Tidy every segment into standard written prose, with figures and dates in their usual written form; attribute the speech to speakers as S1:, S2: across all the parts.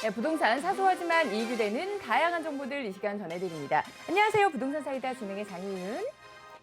S1: 네, 부동산 사소하지만 이익이 되는 다양한 정보들 이 시간 전해드립니다. 안녕하세요. 부동산 사이다 진행의 장희윤.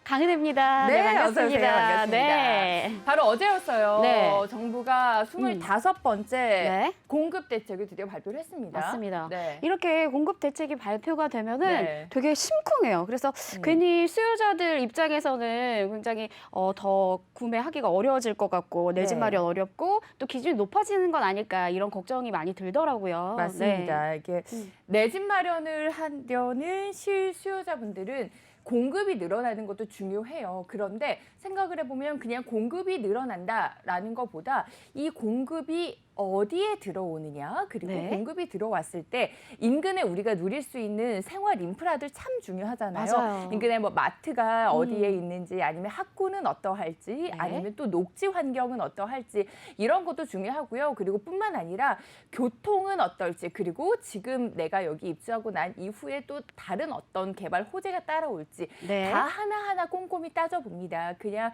S2: 강은혜입니다.
S1: 네,
S2: 반갑습니다.
S1: 어서 오세요. 반갑습니다.
S2: 네.
S1: 바로 어제였어요.
S2: 네.
S1: 정부가 25번째
S2: 네.
S1: 공급 대책을 드디어 발표를 했습니다.
S2: 맞습니다.
S1: 네.
S2: 이렇게 공급 대책이 발표가 되면은
S1: 네.
S2: 되게 심쿵해요. 그래서 괜히 수요자들 입장에서는 굉장히 더 구매하기가 어려워질 것 같고 내 집
S1: 네.
S2: 마련 어렵고 또 기준이 높아지는 건 아닐까 이런 걱정이 많이 들더라고요.
S1: 맞습니다.
S2: 네.
S1: 이게 내 집 마련을 하려는 실수요자분들은 공급이 늘어나는 것도 중요해요. 그런데 생각을 해보면 그냥 공급이 늘어난다라는 것보다 이 공급이 어디에 들어오느냐, 그리고
S2: 네.
S1: 공급이 들어왔을 때 인근에 우리가 누릴 수 있는 생활 인프라들 참 중요하잖아요.
S2: 맞아요.
S1: 인근에 뭐 마트가 어디에 있는지, 아니면 학군은 어떠할지,
S2: 네.
S1: 아니면 또 녹지 환경은 어떠할지 이런 것도 중요하고요. 그리고 뿐만 아니라 교통은 어떨지, 그리고 지금 내가 여기 입주하고 난 이후에 또 다른 어떤 개발 호재가 따라올지
S2: 네.
S1: 다 하나하나 꼼꼼히 따져봅니다. 그냥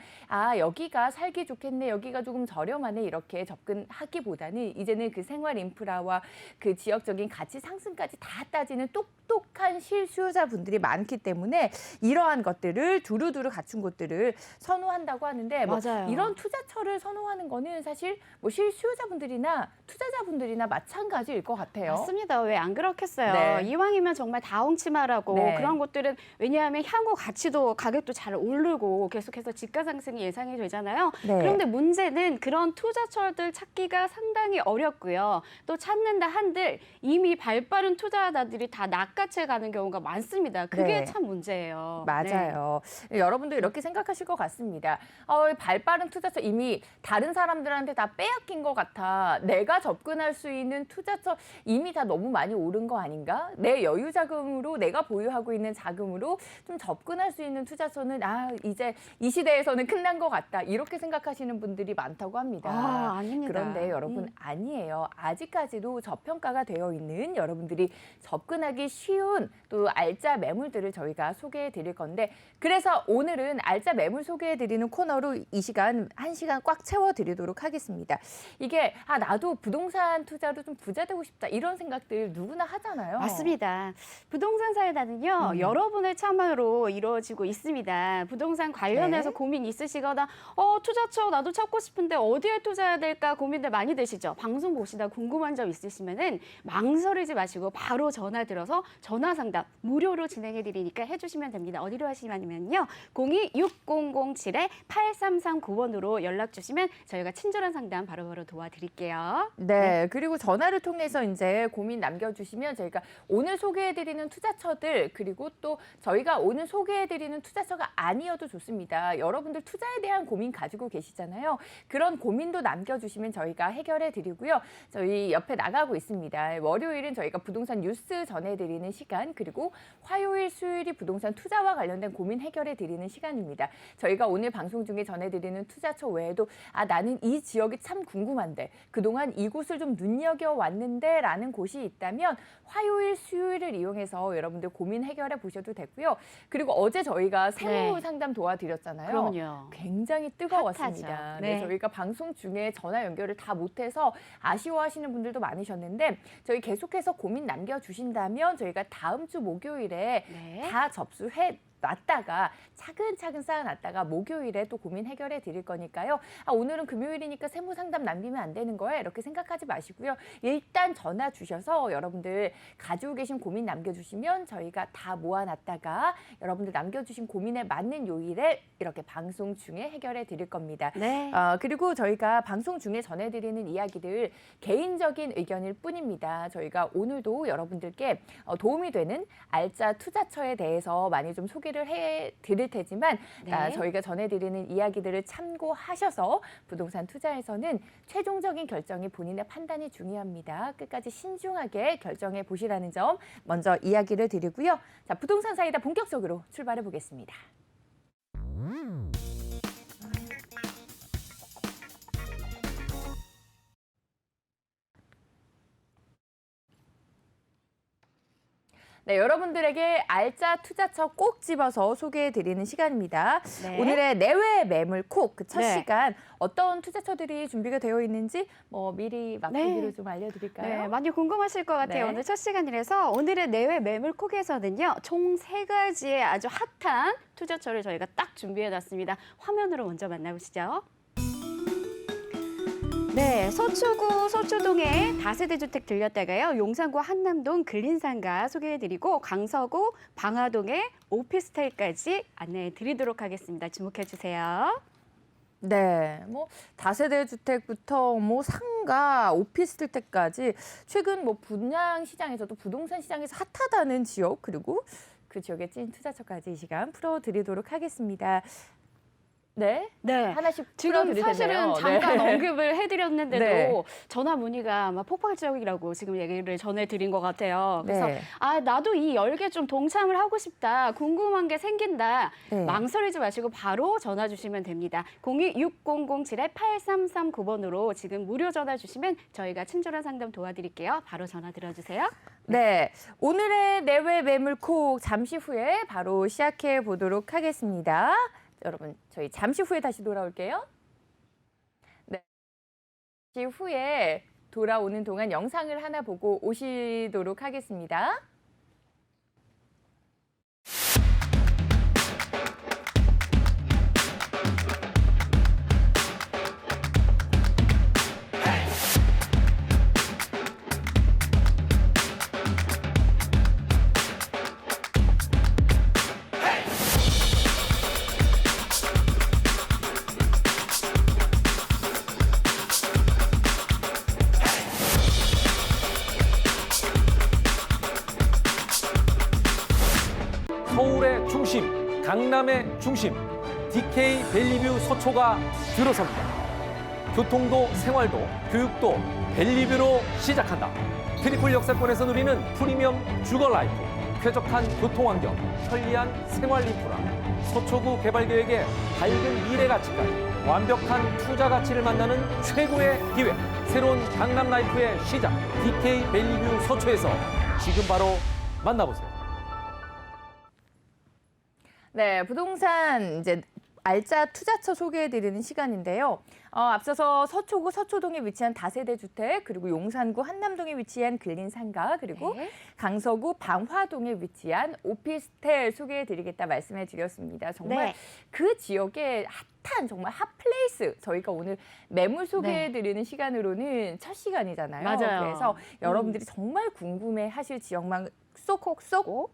S1: 여기가 살기 좋겠네, 여기가 조금 저렴하네 이렇게 접근하기보다는 이제는 그 생활 인프라와 그 지역적인 가치 상승까지 다 따지는 똑똑한 실수요자분들이 많기 때문에 이러한 것들을 두루두루 갖춘 곳들을 선호한다고 하는데 뭐
S2: 맞아요.
S1: 이런 투자처를 선호하는 거는 사실 뭐 실수요자분들이나 투자자분들이나 마찬가지일 것 같아요.
S2: 맞습니다. 왜 안 그렇겠어요.
S1: 네.
S2: 이왕이면 정말 다홍치마라고
S1: 네.
S2: 그런 곳들은 왜냐하면 향후 가치도 가격도 잘 오르고 계속해서 집가 상승이 예상이 되잖아요.
S1: 네.
S2: 그런데 문제는 그런 투자처들 찾기가 상당히 어렵고요. 또 찾는다 한들 이미 발빠른 투자자들이 다 낚아채 가는 경우가 많습니다. 그게
S1: 네.
S2: 참 문제예요.
S1: 맞아요. 여러분도 이렇게 생각하실 것 같습니다. 발빠른 투자처 이미 다른 사람들한테 다 빼앗긴 것 같아. 내가 접근할 수 있는 투자처 이미 다 너무 많이 오른 거 아닌가? 내 여유 자금으로 내가 보유하고 있는 자금으로 좀 접근할 수 있는 투자처는 이제 이 시대에서는 끝난 것 같다. 이렇게 생각하시는 분들이 많다고 합니다.
S2: 아닙니다.
S1: 그런데 여러분 아니에요. 아직까지도 저평가가 되어 있는 여러분들이 접근하기 쉬운 또 알짜 매물들을 저희가 소개해 드릴 건데 그래서 오늘은 알짜 매물 소개해 드리는 코너로 이 시간 1시간 꽉 채워 드리도록 하겠습니다. 이게 나도 부동산 투자로 좀 부자 되고 싶다 이런 생각들 누구나 하잖아요.
S2: 맞습니다. 부동산 사이다는요, 여러분의 참여로 이루어지고 있습니다. 부동산 관련해서
S1: 네.
S2: 고민 있으시거나, 투자처 나도 찾고 싶은데 어디에 투자해야 될까 고민들 많이 되시죠? 방송 보시다 궁금한 점 있으시면은 망설이지 마시고 바로 전화 들어서 전화 상담 무료로 진행해 드리니까 해주시면 됩니다. 어디로 하시면요? 026007-8339번으로 연락 주시면 저희가 친절한 상담 바로바로 도와드릴게요.
S1: 네, 그리고 전화를 통해서 이제 고민 남겨주시면 저희가 오늘 소개해드리는 투자처들 그리고 또 저희가 오늘 소개해드리는 투자처가 아니어도 좋습니다. 여러분들 투자에 대한 고민 가지고 계시잖아요. 그런 고민도 남겨주시면 저희가 해결해드리고요. 저희 옆에 나가고 있습니다. 월요일은 저희가 부동산 뉴스 전해드리는 시간 그리고 화요일, 수요일이 부동산 투자와 관련된 고민 해결해드리는 시간입니다. 저희가 오늘 방송 중에 전해드리는 투자처 외에도 나는 이 지역이 참 궁금한데 그동안 이곳을 좀 눈여겨왔는데 라는 곳이 있다면 화요일, 수요일을 이용해서 여러분들 고민 해결해 보셔도 되고요. 그리고 어제 저희가 세무
S2: 네.
S1: 상담 도와드렸잖아요.
S2: 그럼요.
S1: 굉장히 뜨거웠습니다.
S2: 핫하죠.
S1: 네,
S2: 네.
S1: 저희가 방송 중에 전화 연결을 다 못해서 아쉬워하시는 분들도 많으셨는데 저희 계속해서 고민 남겨주신다면 저희가 다음 주 목요일에
S2: 네.
S1: 다 접수해 놨다가 차근차근 쌓아놨다가 목요일에 또 고민 해결해 드릴 거니까요. 오늘은 금요일이니까 세무 상담 남기면 안 되는 거예요. 이렇게 생각하지 마시고요. 일단 전화 주셔서 여러분들 가지고 계신 고민 남겨주시면 저희가 다 모아놨다가 여러분들 남겨주신 고민에 맞는 요일에 이렇게 방송 중에 해결해 드릴 겁니다.
S2: 네.
S1: 그리고 저희가 방송 중에 전해드리는 이야기들 개인적인 의견일 뿐입니다. 저희가 오늘도 여러분들께 도움이 되는 알짜 투자처에 대해서 많이 좀 소개를 해드릴 테지만
S2: 네.
S1: 저희가 전해드리는 이야기들을 참고하셔서 부동산 투자에서는 최종적인 결정이 본인의 판단이 중요합니다. 끝까지 신중하게 결정해 보시라는 점 먼저 이야기를 드리고요. 자, 부동산 사이다 본격적으로 출발해 보겠습니다. 네, 여러분들에게 알짜 투자처 꼭 집어서 소개해드리는 시간입니다.
S2: 네.
S1: 오늘의 내외 매물 콕 그 첫
S2: 네.
S1: 시간 어떤 투자처들이 준비가 되어 있는지 미리 맛보기로
S2: 네.
S1: 좀 알려드릴까요?
S2: 네, 많이 궁금하실 것 같아요.
S1: 네.
S2: 오늘 첫 시간이라서 오늘의 내외 매물 콕에서는요. 총 3가지의 아주 핫한 투자처를 저희가 딱 준비해놨습니다. 화면으로 먼저 만나보시죠. 네, 서초구 서초동에 다세대 주택 들렸다가요. 용산구 한남동 근린상가 소개해드리고 강서구 방화동에 오피스텔까지 안내해드리도록 하겠습니다. 주목해주세요.
S1: 네, 다세대 주택부터 상가, 오피스텔까지 최근 분양 시장에서도 부동산 시장에서 핫하다는 지역 그리고 그 지역의 찐 투자처까지 이 시간 풀어드리도록 하겠습니다. 네,
S2: 네.
S1: 하나씩
S2: 지금
S1: 풀어드릴
S2: 사실은
S1: 텐데요.
S2: 잠깐
S1: 네.
S2: 언급을 해드렸는데도
S1: 네.
S2: 전화 문의가 아마 폭발적이라고 지금 얘기를 전해드린 것 같아요. 그래서
S1: 네.
S2: 나도 이 열기에 좀 동참을 하고 싶다. 궁금한 게 생긴다.
S1: 네.
S2: 망설이지 마시고 바로 전화 주시면 됩니다. 02-6007-8339번으로 지금 무료 전화 주시면 저희가 친절한 상담 도와드릴게요. 바로 전화 드려주세요.
S1: 네, 오늘의 내외 매물콕 잠시 후에 바로 시작해 보도록 하겠습니다. 여러분, 저희 잠시 후에 다시 돌아올게요. 네, 잠시 후에 돌아오는 동안 영상을 하나 보고 오시도록 하겠습니다.
S3: 서울의 중심, 강남의 중심, DK 밸리뷰 서초가 들어섭니다. 교통도 생활도 교육도 밸리뷰로 시작한다. 트리플 역세권에서 누리는 프리미엄 주거 라이프, 쾌적한 교통환경, 편리한 생활 인프라, 서초구 개발 계획의 밝은 미래 가치까지 완벽한 투자 가치를 만나는 최고의 기회. 새로운 강남 라이프의 시작, DK 밸리뷰 서초에서 지금 바로 만나보세요.
S1: 네, 부동산 알짜 투자처 소개해드리는 시간인데요. 앞서서 서초구 서초동에 위치한 다세대 주택, 그리고 용산구 한남동에 위치한 근린상가, 그리고
S2: 네.
S1: 강서구 방화동에 위치한 오피스텔 소개해드리겠다 말씀해드렸습니다. 정말
S2: 네.
S1: 그 지역의 핫한 정말 핫플레이스 저희가 오늘 매물 소개해드리는 시간으로는 첫 시간이잖아요.
S2: 맞아요.
S1: 그래서 여러분들이 정말 궁금해하실 지역만 쏙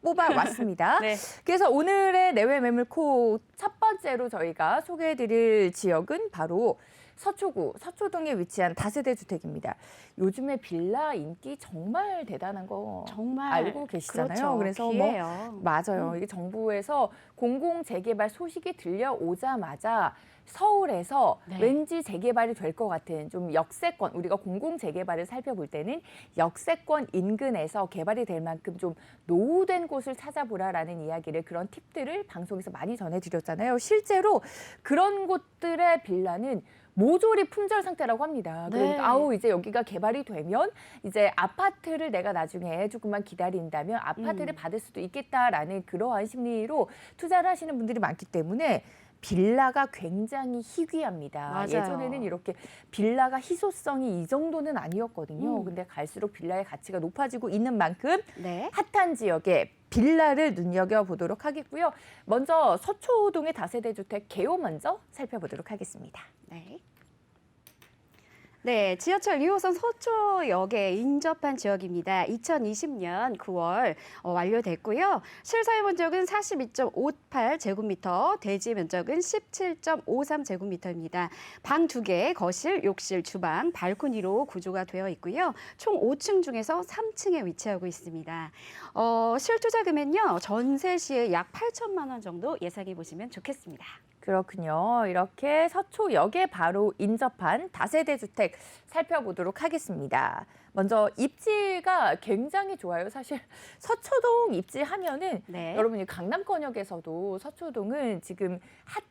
S1: 뽑아왔습니다.
S2: 네.
S1: 그래서 오늘의 내외 매물콕 첫 번째로 저희가 소개해드릴 지역은 바로 서초구 서초동에 위치한 다세대 주택입니다. 요즘에 빌라 인기 정말 대단한 거
S2: 정말
S1: 알고 계시잖아요.
S2: 그렇죠.
S1: 그래서
S2: 기회예요.
S1: 맞아요. 이게 정부에서 공공 재개발 소식이 들려오자마자 서울에서
S2: 네.
S1: 왠지 재개발이 될 것 같은 좀 역세권, 우리가 공공 재개발을 살펴볼 때는 역세권 인근에서 개발이 될 만큼 좀 노후된 곳을 찾아보라라는 이야기를, 그런 팁들을 방송에서 많이 전해드렸잖아요. 실제로 그런 곳들의 빌라는 모조리 품절 상태라고 합니다.
S2: 네.
S1: 그러니까 이제 여기가 개발이 되면 이제 아파트를 내가 나중에 조금만 기다린다면 아파트를 받을 수도 있겠다라는 그러한 심리로 투자를 하시는 분들이 많기 때문에 빌라가 굉장히 희귀합니다.
S2: 맞아요.
S1: 예전에는 이렇게 빌라가 희소성이 이 정도는 아니었거든요. 근데 갈수록 빌라의 가치가 높아지고 있는 만큼
S2: 네.
S1: 핫한 지역에 빌라를 눈여겨보도록 하겠고요. 먼저 서초동의 다세대 주택 개요 먼저 살펴보도록 하겠습니다.
S2: 네. 네, 지하철 2호선 서초역에 인접한 지역입니다. 2020년 9월 완료됐고요. 실사유 면적은 42.58제곱미터, 대지 면적은 17.53제곱미터입니다. 방 2개, 거실, 욕실, 주방, 발코니로 구조가 되어 있고요. 총 5층 중에서 3층에 위치하고 있습니다. 실투자 금액은요, 전세 시에 약 8천만 원 정도 예상해 보시면 좋겠습니다.
S1: 그렇군요. 이렇게 서초역에 바로 인접한 다세대 주택 살펴보도록 하겠습니다. 먼저 입지가 굉장히 좋아요. 사실 서초동 입지 하면은
S2: 네.
S1: 여러분이 강남권역에서도 서초동은 지금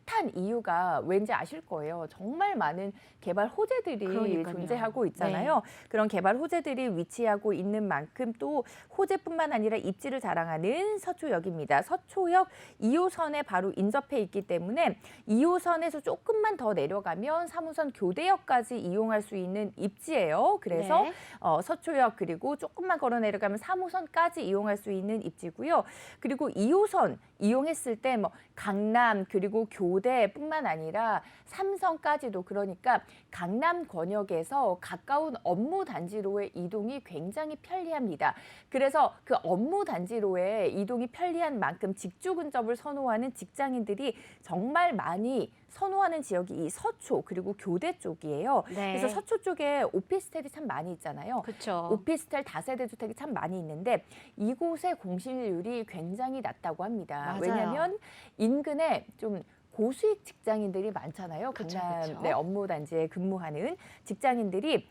S1: 핫한 이유가 왠지 아실 거예요. 정말 많은 개발 호재들이
S2: 그러니까요.
S1: 존재하고 있잖아요. 그런 개발 호재들이 위치하고 있는 만큼 또 호재뿐만 아니라 입지를 자랑하는 서초역입니다. 서초역 2호선에 바로 인접해 있기 때문에 2호선에서 조금만 더 내려가면 3호선 교대역까지 이용할 수 있는 입지예요. 그래서
S2: 네.
S1: 서초역 그리고 조금만 걸어 내려가면 3호선까지 이용할 수 있는 입지고요. 그리고 2호선 이용했을 때 뭐 강남 그리고 교대뿐만 아니라 삼성까지도 그러니까 강남 권역에서 가까운 업무 단지로의 이동이 굉장히 편리합니다. 그래서 그 업무 단지로의 이동이 편리한 만큼 직주 근접을 선호하는 직장인들이 정말 많이 선호하는 지역이 이 서초 그리고 교대 쪽이에요.
S2: 네.
S1: 그래서 서초 쪽에 오피스텔이 참 많이 있잖아요.
S2: 그렇죠.
S1: 오피스텔 다세대 주택이 참 많이 있는데 이곳의 공실률이 굉장히 낮다고 합니다.
S2: 맞아요.
S1: 왜냐하면 인근에 좀 고수익 직장인들이 많잖아요.
S2: 그쵸,
S1: 강남
S2: 그쵸.
S1: 네, 업무 단지에 근무하는 직장인들이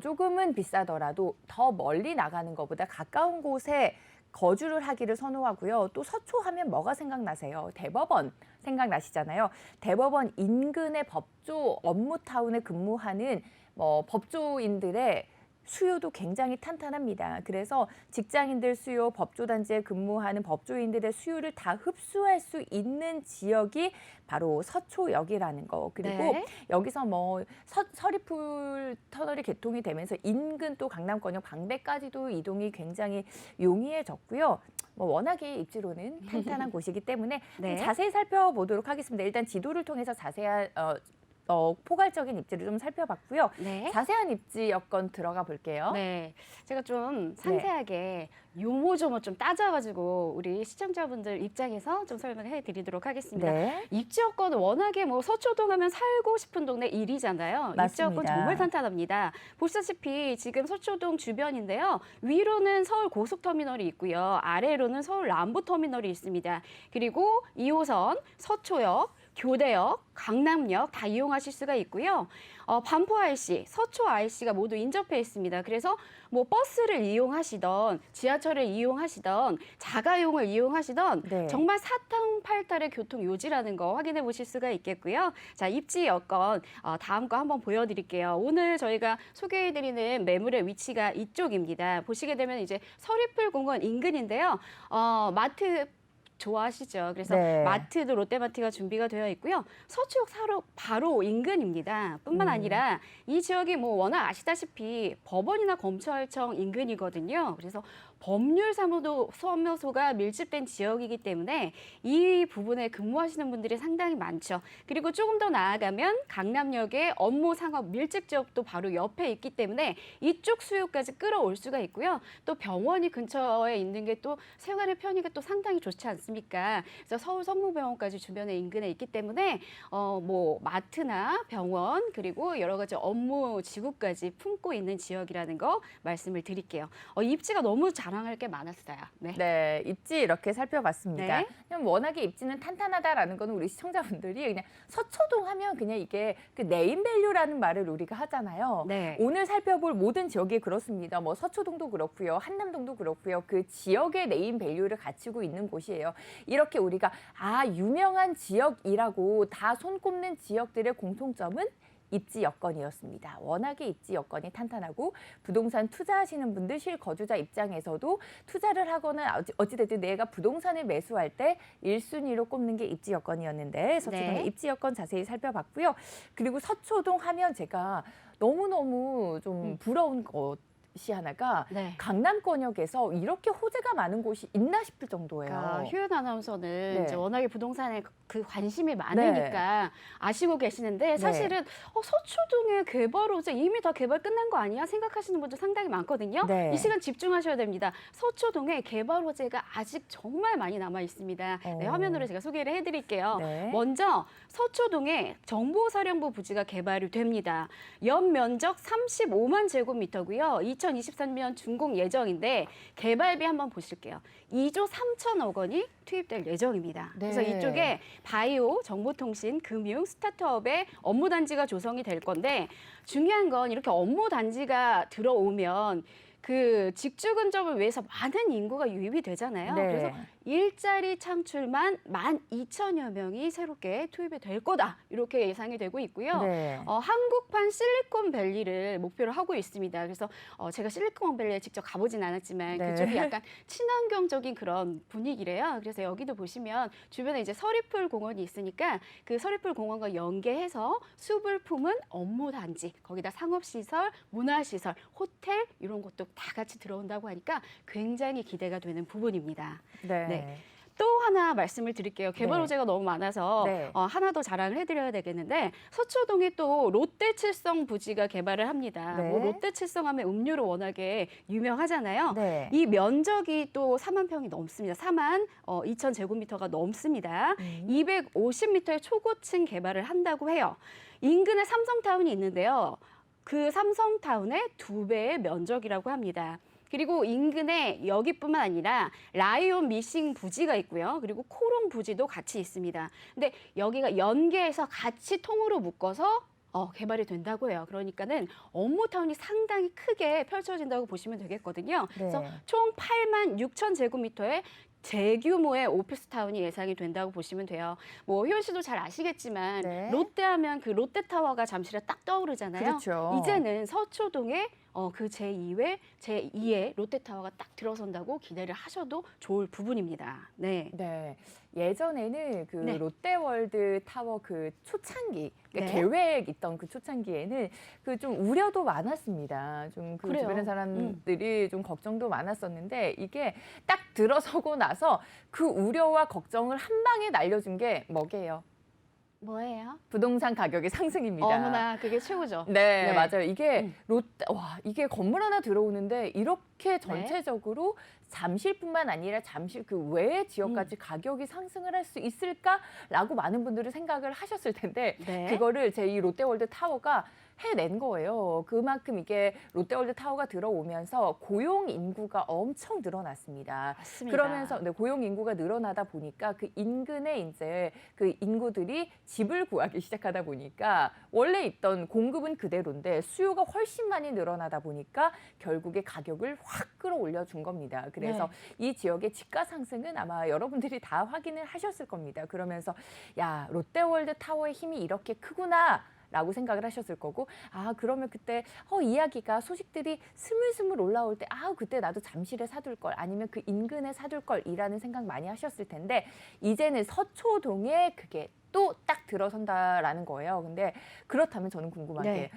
S1: 조금은 비싸더라도 더 멀리 나가는 것보다 가까운 곳에 거주를 하기를 선호하고요. 또 서초하면 뭐가 생각나세요? 대법원 생각나시잖아요. 대법원 인근의 법조 업무타운에 근무하는 법조인들의 수요도 굉장히 탄탄합니다. 그래서 직장인들 수요, 법조단지에 근무하는 법조인들의 수요를 다 흡수할 수 있는 지역이 바로 서초역이라는 거. 그리고
S2: 네.
S1: 여기서 서리풀 터널이 개통이 되면서 인근 또 강남권역 방배까지도 이동이 굉장히 용이해졌고요. 워낙에 입지로는 탄탄한 곳이기 때문에
S2: 네.
S1: 좀 자세히 살펴보도록 하겠습니다. 일단 지도를 통해서 자세한 포괄적인 입지를 좀 살펴봤고요.
S2: 네.
S1: 자세한 입지 여건 들어가 볼게요.
S2: 네, 제가 좀 상세하게 요모조모 좀 따져가지고 우리 시청자분들 입장에서 좀 설명해 드리도록 하겠습니다.
S1: 네.
S2: 입지 여건은 워낙에 뭐 서초동 하면 살고 싶은 동네 1위잖아요. 입지 여건
S1: 맞습니다.
S2: 정말 탄탄합니다. 보시다시피 지금 서초동 주변인데요. 위로는 서울 고속터미널이 있고요. 아래로는 서울 남부터미널이 있습니다. 그리고 2호선, 서초역, 교대역, 강남역 다 이용하실 수가 있고요. 반포 IC, 서초 IC가 모두 인접해 있습니다. 그래서 뭐 버스를 이용하시던 지하철을 이용하시던 자가용을 이용하시던
S1: 네.
S2: 정말 사탕팔탈의 교통 요지라는 거 확인해 보실 수가 있겠고요. 자, 입지 여건 다음 거 한번 보여드릴게요. 오늘 저희가 소개해드리는 매물의 위치가 이쪽입니다. 보시게 되면 이제 서리풀 공원 인근인데요. 마트 좋아하시죠? 그래서
S1: 네.
S2: 마트도 롯데마트가 준비가 되어 있고요. 서초역 바로 인근입니다. 뿐만 아니라 이 지역이 뭐 워낙 아시다시피 법원이나 검찰청 인근이거든요. 그래서 법률사무소가 밀집된 지역이기 때문에 이 부분에 근무하시는 분들이 상당히 많죠. 그리고 조금 더 나아가면 강남역의 업무 상업 밀집 지역도 바로 옆에 있기 때문에 이쪽 수요까지 끌어올 수가 있고요. 또 병원이 근처에 있는 게 또 생활의 편의가 또 상당히 좋지 않습니까? 그래서 서울 성모병원까지 주변에 인근에 있기 때문에 뭐 마트나 병원 그리고 여러 가지 업무 지구까지 품고 있는 지역이라는 거 말씀을 드릴게요. 입지가 너무 자랑할 게 많았어요. 네.
S1: 네, 입지 이렇게 살펴봤습니다.
S2: 네.
S1: 그냥 워낙에 입지는 탄탄하다라는 거는 우리 시청자분들이 그냥 서초동 하면 그냥 이게 그 네임밸류라는 말을 우리가 하잖아요.
S2: 네.
S1: 오늘 살펴볼 모든 지역이 그렇습니다. 뭐 서초동도 그렇고요, 한남동도 그렇고요. 그 지역의 네임밸류를 갖추고 있는 곳이에요. 이렇게 우리가 유명한 지역이라고 다 손꼽는 지역들의 공통점은 입지 여건이었습니다. 워낙에 입지 여건이 탄탄하고 부동산 투자하시는 분들 실거주자 입장에서도 투자를 하거나 어찌됐든 내가 부동산을 매수할 때 1순위로 꼽는 게 입지 여건이었는데 서초동의
S2: 네.
S1: 입지 여건 자세히 살펴봤고요. 그리고 서초동 하면 제가 너무너무 좀 부러운 것이 하나가
S2: 네.
S1: 강남권역에서 이렇게 호재가 많은 곳이 있나 싶을 정도예요.
S2: 그러니까 효연 아나운서는
S1: 네.
S2: 이제 워낙에 부동산에 그 관심이 많으니까 아시고 계시는데 사실은 서초동의 개발 호재 이미 다 개발 끝난 거 아니야? 생각하시는 분들 상당히 많거든요.
S1: 네.
S2: 이 시간 집중하셔야 됩니다. 서초동에 개발 호재가 아직 정말 많이 남아 있습니다. 네, 화면으로 제가 소개를 해드릴게요.
S1: 네.
S2: 먼저 서초동에 정보사령부 부지가 개발이 됩니다. 연 면적 35만 제곱미터고요. 2023년 준공 예정인데 개발비 한번 보실게요. 2조 3천억 원이 투입될 예정입니다.
S1: 네.
S2: 그래서 이쪽에 바이오, 정보통신, 금융, 스타트업의 업무 단지가 조성이 될 건데 중요한 건 이렇게 업무 단지가 들어오면 그 직주 근접을 위해서 많은 인구가 유입이 되잖아요.
S1: 네.
S2: 그래서 일자리 창출만 12,000여 명이 새롭게 투입이 될 거다. 이렇게 예상이 되고 있고요.
S1: 네.
S2: 한국판 실리콘밸리를 목표로 하고 있습니다. 그래서 제가 실리콘밸리에 직접 가보진 않았지만
S1: 네.
S2: 그쪽이 약간 친환경적인 그런 분위기래요. 그래서 여기도 보시면 주변에 이제 서리풀 공원이 있으니까 그 서리풀 공원과 연계해서 숲을 품은 업무 단지, 거기다 상업시설, 문화시설, 호텔 이런 것도 다 같이 들어온다고 하니까 굉장히 기대가 되는 부분입니다.
S1: 네.
S2: 또 하나 말씀을 드릴게요. 개발
S1: 네.
S2: 호재가 너무 많아서
S1: 네.
S2: 하나 더 자랑을 해드려야 되겠는데 서초동에 또 롯데칠성 부지가 개발을 합니다.
S1: 네.
S2: 뭐 롯데칠성 하면 음료로 워낙에 유명하잖아요.
S1: 네.
S2: 이 면적이 또 4만 평이 넘습니다. 4만 2천 제곱미터가 넘습니다. 250m의 초고층 개발을 한다고 해요. 인근에 삼성타운이 있는데요. 그 삼성타운의 2배의 면적이라고 합니다. 그리고 인근에 여기뿐만 아니라 라이온 미싱 부지가 있고요. 그리고 코롱 부지도 같이 있습니다. 근데 여기가 연계해서 같이 통으로 묶어서 개발이 된다고 해요. 그러니까는 업무타운이 상당히 크게 펼쳐진다고 보시면 되겠거든요. 그래서
S1: 네.
S2: 총 8만 6천 제곱미터의 대규모의 오피스타운이 예상이 된다고 보시면 돼요. 뭐 효연 씨도 잘 아시겠지만
S1: 네.
S2: 롯데하면 그 롯데타워가 잠실에 딱 떠오르잖아요.
S1: 그렇죠.
S2: 이제는 서초동에 그 제2의 롯데타워가 딱 들어선다고 기대를 하셔도 좋을 부분입니다. 네.
S1: 네. 예전에는 그
S2: 네.
S1: 롯데월드 타워 그 초창기, 그러니까
S2: 네.
S1: 계획 있던 그 초창기에는 그 좀 우려도 많았습니다. 좀 그
S2: 그래요.
S1: 주변의 사람들이 좀 걱정도 많았었는데 이게 딱 들어서고 나서 그 우려와 걱정을 한 방에 날려준 게 뭐게요?
S2: 뭐예요?
S1: 부동산 가격의 상승입니다.
S2: 어머나, 그게 최고죠.
S1: 네,
S2: 네.
S1: 맞아요. 이게 이게 건물 하나 들어오는데 이렇게
S2: 네.
S1: 전체적으로 잠실뿐만 아니라 잠실 그 외의 지역까지 가격이 상승을 할 수 있을까라고 많은 분들이 생각을 하셨을 텐데
S2: 네.
S1: 그거를 제 이 롯데월드 타워가 해낸 거예요. 그만큼 이게 롯데월드 타워가 들어오면서 고용 인구가 엄청 늘어났습니다.
S2: 맞습니다.
S1: 그러면서 고용 인구가 늘어나다 보니까 그 인근에 이제 그 인구들이 집을 구하기 시작하다 보니까 원래 있던 공급은 그대로인데 수요가 훨씬 많이 늘어나다 보니까 결국에 가격을 확 끌어올려 준 겁니다. 그래서 이 지역의 집가 상승은 아마 여러분들이 다 확인을 하셨을 겁니다. 그러면서 야, 롯데월드 타워의 힘이 이렇게 크구나. 라고 생각을 하셨을 거고 그러면 그때 이야기가 소식들이 스물스물 올라올 때 그때 나도 잠실에 사둘 걸 아니면 그 인근에 사둘 걸이라는 생각 많이 하셨을 텐데 이제는 서초동에 그게 또 딱 들어선다라는 거예요. 근데 그렇다면 저는 궁금한 게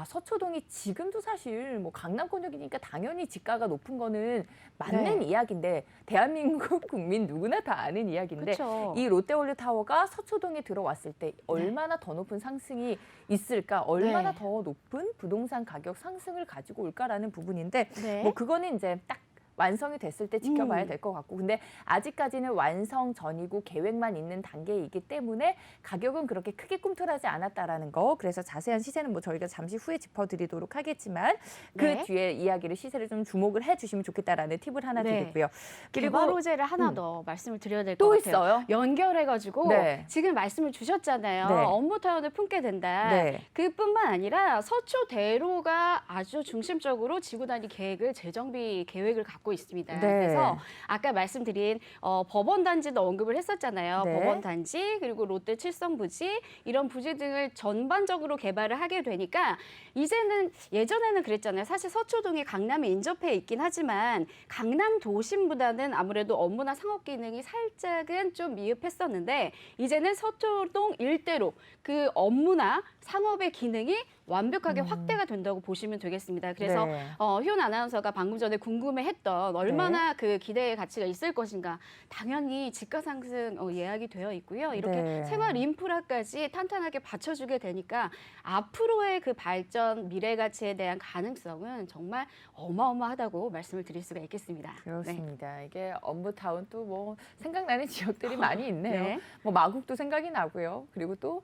S1: 서초동이 지금도 사실 뭐 강남권역이니까 당연히 집가가 높은 거는 맞는 이야기인데 대한민국 국민 누구나 다 아는 이야기인데
S2: 그쵸.
S1: 이 롯데월드 타워가 서초동에 들어왔을 때 얼마나 더 높은 상승이 있을까? 얼마나 더 높은 부동산 가격 상승을 가지고 올까라는 부분인데
S2: 네.
S1: 뭐 그거는 이제 딱 완성이 됐을 때 지켜봐야 될 것 같고 근데 아직까지는 완성 전이고 계획만 있는 단계이기 때문에 가격은 그렇게 크게 꿈틀하지 않았다라는 거 그래서 자세한 시세는 뭐 저희가 잠시 후에 짚어드리도록 하겠지만 그 뒤에 이야기를 시세를 좀 주목을 해주시면 좋겠다라는 팁을 하나 드리고요. 그리고
S2: 개발 호재를 하나 더 말씀을 드려야 될 것
S1: 또
S2: 같아요.
S1: 있어요?
S2: 연결해가지고
S1: 네.
S2: 지금 말씀을 주셨잖아요.
S1: 네.
S2: 업무타운을 품게 된다.
S1: 네.
S2: 그뿐만 아니라 서초대로가 아주 중심적으로 지구 단위 계획을 재정비 계획을 갖고 있습니다.
S1: 네.
S2: 그래서 아까 말씀드린 법원 단지도 언급을 했었잖아요.
S1: 네.
S2: 법원 단지 그리고 롯데 칠성 부지 이런 부지 등을 전반적으로 개발을 하게 되니까 이제는 예전에는 그랬잖아요. 사실 서초동이 강남에 인접해 있긴 하지만 강남 도심보다는 아무래도 업무나 상업 기능이 살짝은 좀 미흡했었는데 이제는 서초동 일대로 그 업무나 상업의 기능이 완벽하게 확대가 된다고 보시면 되겠습니다. 그래서
S1: 네.
S2: 효연 아나운서가 방금 전에 궁금해했던 얼마나 그 기대의 가치가 있을 것인가. 당연히 집가 상승 예약이 되어 있고요. 이렇게
S1: 네.
S2: 생활 인프라까지 탄탄하게 받쳐주게 되니까 앞으로의 그 발전, 미래 가치에 대한 가능성은 정말 어마어마하다고 말씀을 드릴 수가 있겠습니다.
S1: 그렇습니다. 이게 업무타운 또 뭐 생각나는 지역들이 많이 있네요.
S2: 네.
S1: 뭐 마곡도 생각이 나고요. 그리고 또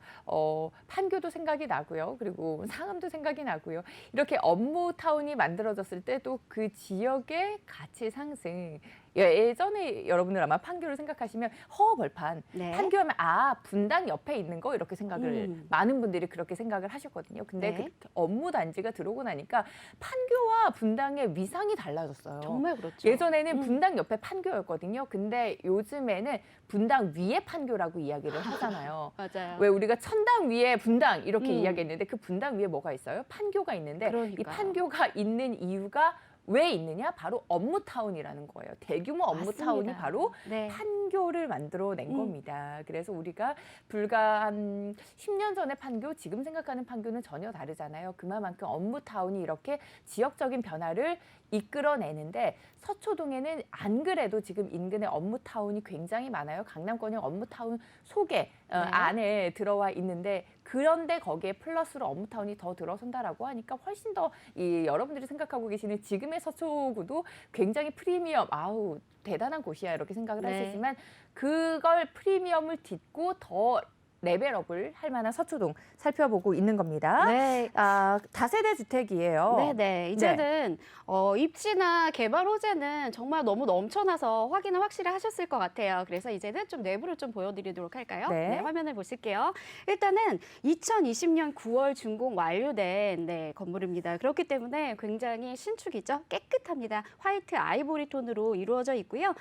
S1: 판교도 생각이 생각이 나고요. 그리고 상암도 생각이 나고요. 이렇게 업무타운이 만들어졌을 때 또 그 지역의 가치 상승. 예전에 여러분들 아마 판교를 생각하시면 허허벌판.
S2: 네.
S1: 판교하면 분당 옆에 있는 거 이렇게 생각을 많은 분들이 그렇게 생각을 하셨거든요. 근데
S2: 네.
S1: 그 업무 단지가 들어오고 나니까 판교와 분당의 위상이 달라졌어요.
S2: 정말 그렇죠.
S1: 예전에는 분당 옆에 판교였거든요. 근데 요즘에는 분당 위에 판교라고 이야기를 하잖아요.
S2: 맞아요.
S1: 왜 우리가 천당 위에 분당 이렇게
S2: 음.
S1: 이야기했는데 그 분당 위에 뭐가 있어요? 판교가 있는데 이
S2: 그러니까요.
S1: 판교가 있는 이유가 왜 있느냐? 바로 업무타운이라는 거예요. 대규모 업무타운이
S2: 맞습니다.
S1: 바로
S2: 네.
S1: 판교를 만들어낸 겁니다. 그래서 우리가 불과 한 10년 전에 판교, 지금 생각하는 판교는 전혀 다르잖아요. 그만큼 업무타운이 이렇게 지역적인 변화를 이끌어내는데 서초동에는 안 그래도 지금 인근에 업무타운이 굉장히 많아요. 강남권역 업무타운 속에 안에 들어와 있는데 그런데 거기에 플러스로 업무타운이 더 들어선다라고 하니까 훨씬 더 여러분들이 생각하고 계시는 지금의 서초구도 굉장히 프리미엄, 대단한 곳이야 이렇게 생각을
S2: 네.
S1: 하시지만 그걸 프리미엄을 딛고 더 레벨업을 할 만한 서초동 살펴보고 있는 겁니다.
S2: 네.
S1: 다세대 주택이에요.
S2: 네네. 이제는 입지나 개발 호재는 정말 너무 넘쳐나서 확인을 확실히 하셨을 것 같아요. 그래서 이제는 좀 내부를 좀 보여드리도록 할까요?
S1: 네.
S2: 화면을 보실게요. 일단은 2020년 9월 준공 완료된 건물입니다. 그렇기 때문에 굉장히 신축이죠. 깨끗합니다. 화이트 아이보리 톤으로 이루어져 있고요.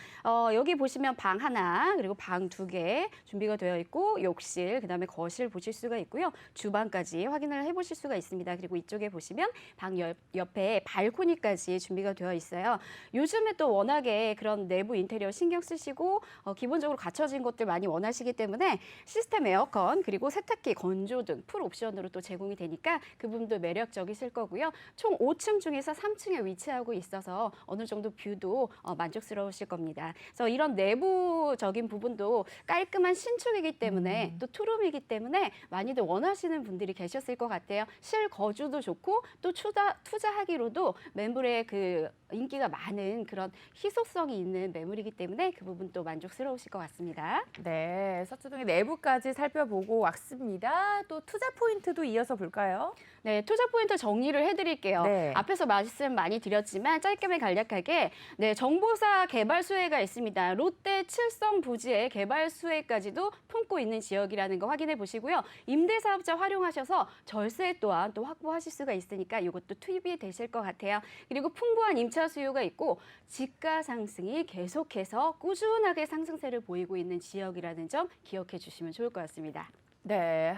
S2: 여기 보시면 방 하나 그리고 방 2개 준비가 되어 있고 욕실 그다음에 거실 보실 수가 있고요. 주방까지 확인을 해보실 수가 있습니다. 그리고 이쪽에 보시면 방 옆에 발코니까지 준비가 되어 있어요. 요즘에 또 워낙에 그런 내부 인테리어 신경 쓰시고 기본적으로 갖춰진 것들 많이 원하시기 때문에 시스템 에어컨 그리고 세탁기, 건조 등 풀 옵션으로 또 제공이 되니까 그 부분도 매력적이실 거고요. 총 5층 중에서 3층에 위치하고 있어서 어느 정도 뷰도 만족스러우실 겁니다. 그래서 이런 내부적인 부분도 깔끔한 신축이기 때문에 또 투룸이기 때문에 많이들 원하시는 분들이 계셨을 것 같아요. 실거주도 좋고 또 투자하기로도 매물의 그 인기가 많은 그런 희소성이 있는 매물이기 때문에 그 부분도 만족스러우실 것 같습니다.
S1: 네, 서초동의 내부까지 살펴보고 왔습니다. 또 투자 포인트도 이어서 볼까요?
S2: 네, 투자 포인트 정리를 해드릴게요.
S1: 네.
S2: 앞에서 말씀 많이 드렸지만 짧게만 간략하게 정보사 개발 수혜가 있습니다. 롯데 칠성 부지의 개발 수혜까지도 품고 있는 지역이라는 거 확인해 보시고요. 임대사업자 활용하셔서 절세 또한 또 확보하실 수가 있으니까 이것도 투입이 되실 것 같아요. 그리고 풍부한 임차 수요가 있고 지가 상승이 계속해서 꾸준하게 상승세를 보이고 있는 지역이라는 점 기억해 주시면 좋을 것 같습니다.
S1: 네,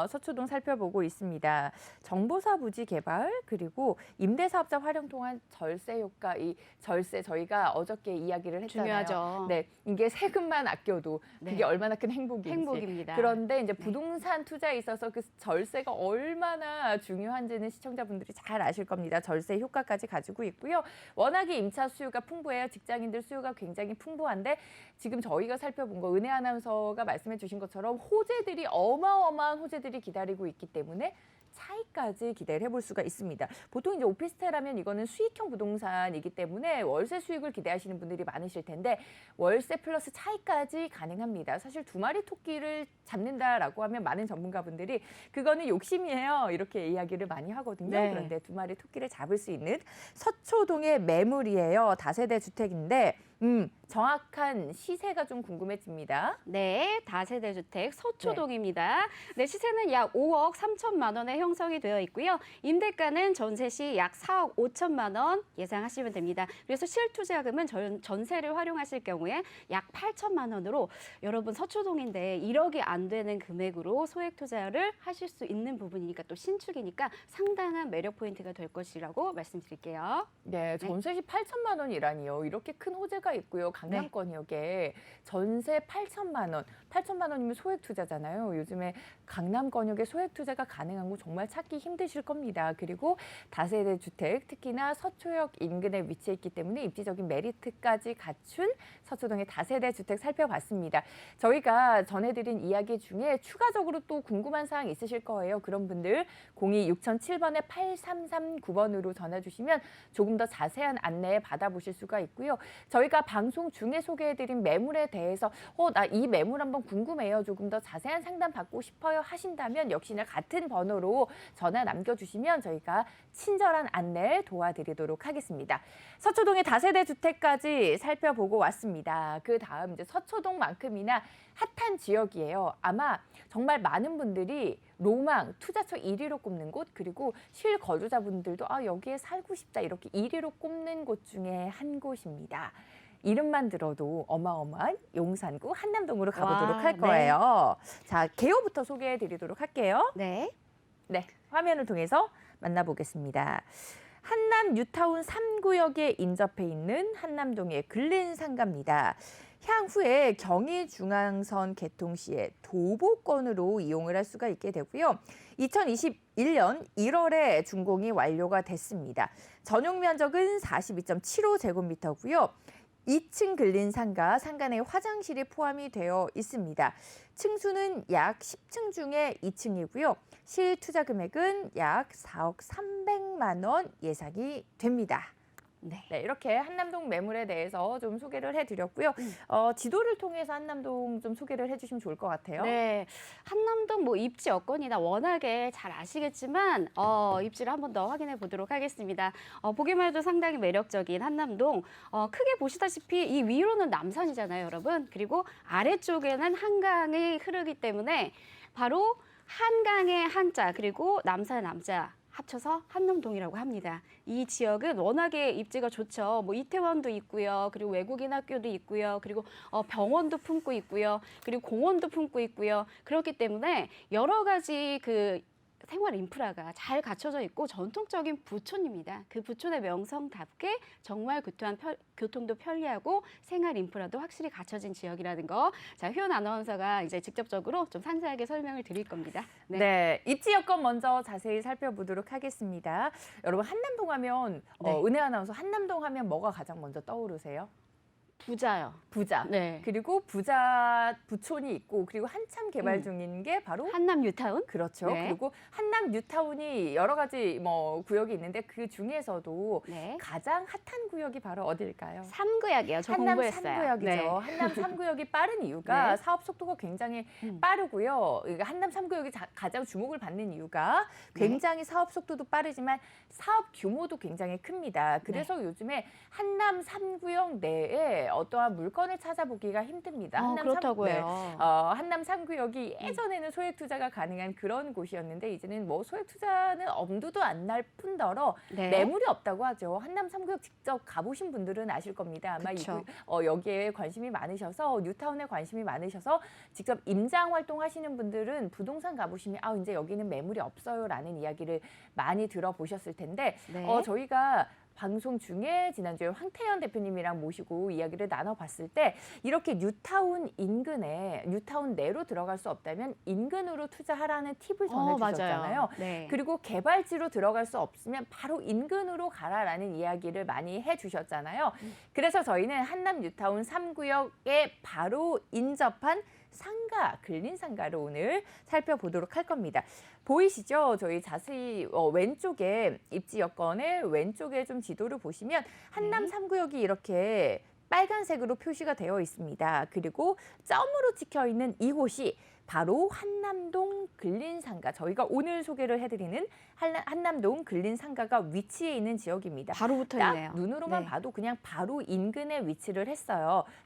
S1: 서초동 살펴보고 있습니다. 정보사 부지 개발 그리고 임대사업자 활용 통한 절세 효과, 이 절세 저희가 어저께 이야기를 했잖아요.
S2: 중요하죠.
S1: 네, 이게 세금만 아껴도
S2: 네.
S1: 그게 얼마나 큰 행복인지.
S2: 행복입니다.
S1: 그런데 이제 부동산 투자에 있어서 그 절세가 얼마나 중요한지는 시청자분들이 잘 아실 겁니다. 절세 효과까지 가지고 있고요. 워낙에 임차 수요가 풍부해요. 직장인들 수요가 굉장히 풍부한데 지금 저희가 살펴본 거 은혜 아나운서가 말씀해 주신 것처럼 호재들이 어마어마한 호재들이 기다리고 있기 때문에 차익까지 기대를 해볼 수가 있습니다. 보통 이제 오피스텔하면 이거는 수익형 부동산이기 때문에 월세 수익을 기대하시는 분들이 많으실 텐데 월세 플러스 차익까지 가능합니다. 사실 두 마리 토끼를 잡는다라고 하면 많은 전문가분들이 그거는 욕심이에요. 이렇게 이야기를 많이 하거든요.
S2: 네.
S1: 그런데 두 마리 토끼를 잡을 수 있는 서초동의 매물이에요. 다세대 주택인데 정확한 시세가 좀 궁금해집니다.
S2: 네, 다세대 주택 서초동입니다. 네, 시세는 약 5억 3천만 원에 형성이 되어 있고요. 임대가는 전세 시 약 4억 5천만 원 예상하시면 됩니다. 그래서 실투자금은 전세를 활용하실 경우에 약 8천만 원으로 여러분 서초동인데 1억이 안 되는 금액으로 소액 투자를 하실 수 있는 부분이니까 또 신축이니까 상당한 매력 포인트가 될 것이라고 말씀드릴게요.
S1: 네, 전세시 8천만 원이라니요. 이렇게 큰 호재가 있고요. 강남권역에 전세 8천만 원. 8천만 원이면 소액 투자잖아요. 요즘에 강남권역에 소액 투자가 가능한 거 정말 찾기 힘드실 겁니다. 그리고 다세대 주택, 특히나 서초역 인근에 위치해 있기 때문에 입지적인 메리트까지 갖춘 서초동의 다세대 주택 살펴봤습니다. 저희가 전해드린 이야기 중에 추가적으로 또 궁금한 사항 있으실 거예요. 그런 분들 02-6007번에 8339번으로 전화 주시면 조금 더 자세한 안내 받아보실 수가 있고요. 저희가 저희가 방송 중에 소개해드린 매물에 대해서 나 이 매물 한번 궁금해요. 조금 더 자세한 상담 받고 싶어요 하신다면 역시나 같은 번호로 전화 남겨주시면 저희가 친절한 안내 도와드리도록 하겠습니다. 서초동의 다세대 주택까지 살펴보고 왔습니다. 그 다음 이제 서초동만큼이나 핫한 지역이에요. 아마 정말 많은 분들이 로망, 투자처 1위로 꼽는 곳, 그리고 실거주자분들도 여기에 살고 싶다 이렇게 1위로 꼽는 곳 중에 한 곳입니다. 이름만 들어도 어마어마한 용산구 한남동으로 가보도록
S2: 와,
S1: 할 거예요. 자, 개요부터 소개해 드리도록 할게요.
S2: 네.
S1: 네, 화면을 통해서 만나보겠습니다. 한남 뉴타운 3구역에 인접해 있는 한남동의 근린상가입니다. 향후에 경의중앙선 개통 시에 도보권으로 이용을 할 수가 있게 되고요. 2021년 1월에 준공이 완료가 됐습니다. 전용 면적은 42.75제곱미터고요. 2층 근린상가, 상가 내 화장실이 포함이 되어 있습니다. 층수는 약 10층 중에 2층이고요. 실투자 금액은 약 4억 300만 원 예상이 됩니다.
S2: 네.
S1: 네, 이렇게 한남동 매물에 대해서 좀 소개를 해드렸고요. 지도를 통해서 한남동 좀 소개를 해주시면 좋을 것 같아요.
S2: 네, 한남동 뭐 입지 여건이나 워낙에 잘 아시겠지만 입지를 한 번 더 확인해 보도록 하겠습니다. 보기만 해도 상당히 매력적인 한남동. 크게 보시다시피 이 위로는 남산이잖아요, 여러분. 그리고 아래쪽에는 한강이 흐르기 때문에 바로 한강의 한자 그리고 남산의 남자 합쳐서 한남동이라고 합니다. 이 지역은 워낙에 입지가 좋죠. 뭐 이태원도 있고요. 그리고 외국인 학교도 있고요. 그리고 병원도 품고 있고요. 그리고 공원도 품고 있고요. 그렇기 때문에 여러 가지 그 생활 인프라가 잘 갖춰져 있고 전통적인 부촌입니다. 그 부촌의 명성답게 정말 교통도 편리하고 생활 인프라도 확실히 갖춰진 지역이라는 거. 자, 효연 아나운서가 이제 직접적으로 좀 상세하게 설명을 드릴 겁니다.
S1: 네, 입지 여건 먼저 자세히 살펴보도록 하겠습니다. 여러분 한남동 하면
S2: 네.
S1: 은혜 아나운서 한남동 하면 뭐가 가장 먼저 떠오르세요?
S2: 부자요.
S1: 부자.
S2: 네.
S1: 그리고 부자 부촌이 있고 그리고 한참 개발 중인 게 바로
S2: 한남 뉴타운?
S1: 그렇죠.
S2: 네.
S1: 그리고 한남 뉴타운이 여러 가지 뭐 구역이 있는데 그 중에서도
S2: 네.
S1: 가장 핫한 구역이 바로 어딜까요?
S2: 3구역이요. 저
S1: 한남
S2: 공부했어요.
S1: 3구역이죠.
S2: 네.
S1: 한남 3구역이 빠른 이유가
S2: 네.
S1: 사업 속도가 굉장히 빠르고요. 한남 3구역이 가장 주목을 받는 이유가 굉장히 사업 속도도 빠르지만 사업 규모도 굉장히 큽니다. 그래서 요즘에 한남 3구역 내에 어떠한 물건을 찾아보기가 힘듭니다. 한남
S2: 그렇다고요.
S1: 한남 3구역이 예전에는 소액 투자가 가능한 그런 곳이었는데 이제는 뭐 소액 투자는 엄두도 안 날 뿐더러
S2: 네.
S1: 매물이 없다고 하죠. 한남 3구역 직접 가보신 분들은 아실 겁니다. 아마
S2: 그쵸.
S1: 여기에 관심이 많으셔서 뉴타운에 관심이 많으셔서 직접 임장 활동하시는 분들은 부동산 가보시면 이제 여기는 매물이 없어요라는 이야기를 많이 들어보셨을 텐데
S2: 네.
S1: 저희가 방송 중에 지난주에 황태현 대표님이랑 모시고 이야기를 나눠봤을 때 이렇게 뉴타운 인근에 뉴타운 내로 들어갈 수 없다면 인근으로 투자하라는 팁을 전해주셨잖아요.
S2: 맞아요. 네.
S1: 그리고 개발지로 들어갈 수 없으면 바로 인근으로 가라라는 이야기를 많이 해주셨잖아요. 그래서 저희는 한남 뉴타운 3구역에 바로 인접한 상가, 근린상가를 오늘 살펴보도록 할 겁니다. 보이시죠? 저희 자세히 왼쪽에 입지 여건의 왼쪽에 좀 지도를 보시면 한남 3구역이 이렇게 빨간색으로 표시가 되어 있습니다. 그리고 점으로 찍혀 있는 이곳이 바로 한남동 근린상가, 저희가 오늘 소개를 해드리는 한남동 근린상가가 위치해 있는 지역입니다.
S2: 바로 붙어
S1: 딱
S2: 있네요.
S1: 눈으로만
S2: 네.
S1: 봐도 그냥 바로 인근에 위치를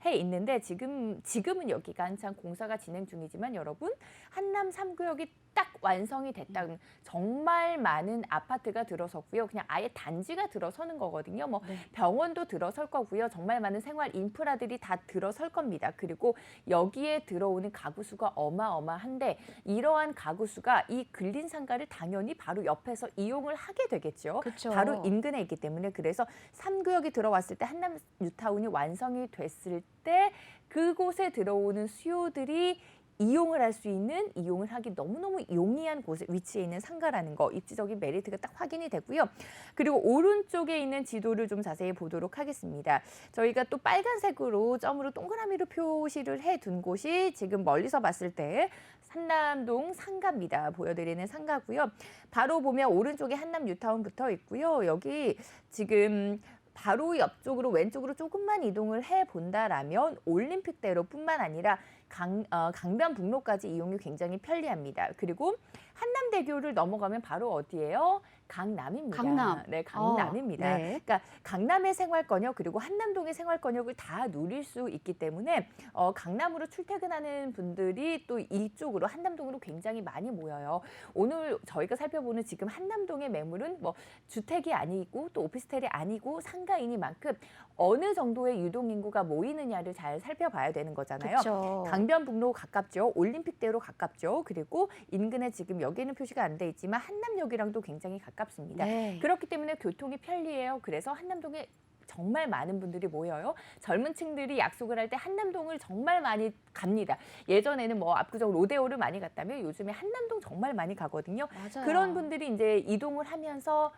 S1: 해 있는데 지금은 여기가 한창 공사가 진행 중이지만 여러분 한남 3구역이 딱 완성이 됐다면 정말 많은 아파트가 들어섰고요. 그냥 아예 단지가 들어서는 거거든요. 뭐
S2: 네.
S1: 병원도 들어설 거고요. 정말 많은 생활 인프라들이 다 들어설 겁니다. 그리고 여기에 들어오는 가구 수가 어마어마한데 이러한 가구 수가 이 근린상가를 당연히 바로 옆에서 이용을 하게 되겠죠.
S2: 그쵸.
S1: 바로 인근에 있기 때문에 그래서 3구역이 들어왔을 때 한남 뉴타운이 완성이 됐을 때 그곳에 들어오는 수요들이 이용을 할 수 있는, 이용을 하기 너무너무 용이한 곳에 위치해 있는 상가라는 거, 입지적인 메리트가 딱 확인이 되고요. 그리고 오른쪽에 있는 지도를 좀 자세히 보도록 하겠습니다. 저희가 또 빨간색으로 점으로 동그라미로 표시를 해둔 곳이 지금 멀리서 봤을 때 한남동 상가입니다. 보여드리는 상가고요. 바로 보면 오른쪽에 한남 뉴타운 붙어 있고요. 여기 지금 바로 옆쪽으로 왼쪽으로 조금만 이동을 해본다라면 올림픽대로뿐만 아니라 강변북로까지 이용이 굉장히 편리합니다. 그리고 한남대교를 넘어가면 바로 어디예요? 강남입니다.
S2: 강남.
S1: 네, 강남입니다.
S2: 네.
S1: 그러니까 강남의 생활권역 그리고 한남동의 생활권역을 다 누릴 수 있기 때문에 강남으로 출퇴근하는 분들이 또 이쪽으로 한남동으로 굉장히 많이 모여요. 오늘 저희가 살펴보는 지금 한남동의 매물은 뭐 주택이 아니고 또 오피스텔이 아니고 상가이니만큼 어느 정도의 유동인구가 모이느냐를 잘 살펴봐야 되는 거잖아요.
S2: 그렇죠.
S1: 강변북로 가깝죠. 올림픽대로 가깝죠. 그리고 인근에 지금 여기에는 표시가 안 돼 있지만 한남역이랑도 굉장히 가깝습니다.
S2: 네.
S1: 그렇기 때문에 교통이 편리해요. 그래서 한남동에 정말 많은 분들이 모여요. 젊은 층들이 약속을 할 때 한남동을 정말 많이 갑니다. 예전에는 뭐 압구정 로데오를 많이 갔다면 요즘에 한남동 정말 많이 가거든요.
S2: 맞아요.
S1: 그런 분들이 이제 이동을 하면서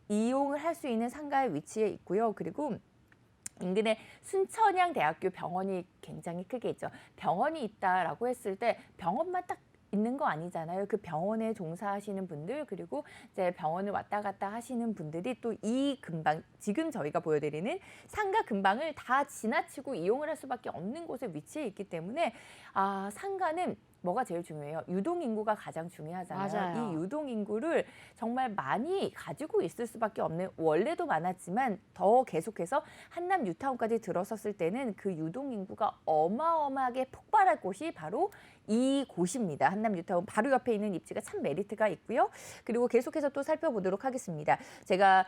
S1: 이용을 할 수 있는 상가의 위치에 있고요. 그리고 인근에 순천향대학교 병원이 굉장히 크게 있죠. 병원이 있다라고 했을 때 병원만 딱 있는 거 아니잖아요. 그 병원에 종사하시는 분들 그리고 이제 병원을 왔다 갔다 하시는 분들이 또 이 근방 지금 저희가 보여드리는 상가 근방을 다 지나치고 이용을 할 수밖에 없는 곳에 위치해 있기 때문에 상가는 뭐가 제일 중요해요? 유동인구가 가장 중요하잖아요.
S2: 맞아요.
S1: 이 유동인구를 정말 많이 가지고 있을 수밖에 없는 원래도 많았지만 더 계속해서 한남 뉴타운까지 들어섰을 때는 그 유동인구가 어마어마하게 폭발할 곳이 바로 이 곳입니다. 한남 뉴타운 바로 옆에 있는 입지가 참 메리트가 있고요. 그리고 계속해서 또 살펴보도록 하겠습니다. 제가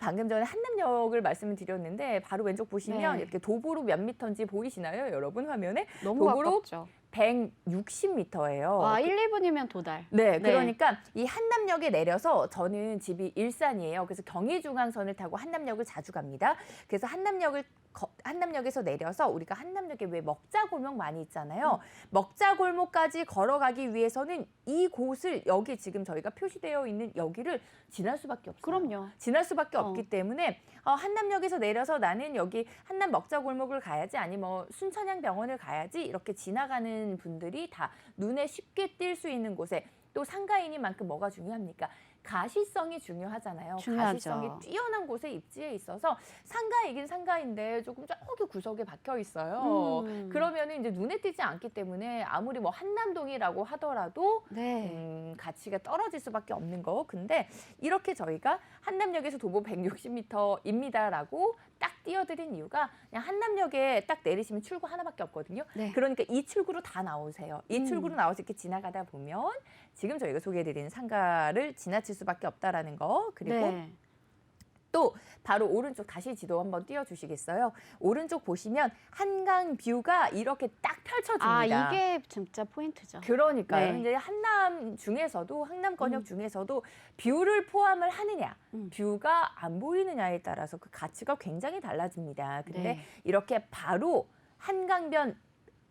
S1: 방금 전에 한남역을 말씀을 드렸는데 바로 왼쪽 보시면
S2: 네.
S1: 이렇게 도보로 몇 미터인지 보이시나요? 여러분 화면에?
S2: 너무
S1: 도보로
S2: 가깝죠.
S1: 160m예요.
S2: 와, 1, 2분이면 도달.
S1: 네, 그러니까 이 한남역에 내려서 저는 집이 일산이에요. 그래서 경의중앙선을 타고 한남역을 자주 갑니다. 그래서 한남역에서 내려서 우리가 한남역에 왜 먹자골목 많이 있잖아요. 먹자골목까지 걸어가기 위해서는 이곳을 여기 지금 저희가 표시되어 있는 여기를 지날 수밖에 없어요.
S2: 그럼요.
S1: 지날 수밖에 없기 때문에 한남역에서 내려서 나는 여기 한남 먹자골목을 가야지 아니면 뭐 순천향병원을 가야지 이렇게 지나가는 분들이 다 눈에 쉽게 띌 수 있는 곳에 또 상가이니만큼 뭐가 중요합니까? 가시성이 중요하잖아요.
S2: 중요하죠.
S1: 가시성이 뛰어난 곳에 입지해 있어서 상가이긴 상가인데 조금 저기 구석에 박혀 있어요. 그러면 이제 눈에 띄지 않기 때문에 아무리 뭐 한남동이라고 하더라도
S2: 네.
S1: 가치가 떨어질 수밖에 없는 거. 근데 이렇게 저희가 한남역에서 도보 160m입니다라고 딱 띄워드린 이유가 그냥 한남역에 딱 내리시면 출구 하나밖에 없거든요.
S2: 네.
S1: 그러니까 이 출구로 다 나오세요. 이 출구로 나와서 이렇게 지나가다 보면 지금 저희가 소개해드리는 상가를 지나칠 수밖에 없다라는 거. 그리고
S2: 네.
S1: 또 바로 오른쪽 다시 지도 한번 띄워주시겠어요? 오른쪽 보시면 한강 뷰가 이렇게 딱 펼쳐집니다.
S2: 이게 진짜 포인트죠.
S1: 그러니까요.
S2: 네.
S1: 이제 한남 중에서도 한남권역 중에서도 뷰를 포함을 하느냐, 뷰가 안 보이느냐에 따라서 그 가치가 굉장히 달라집니다. 근데
S2: 네.
S1: 이렇게 바로 한강변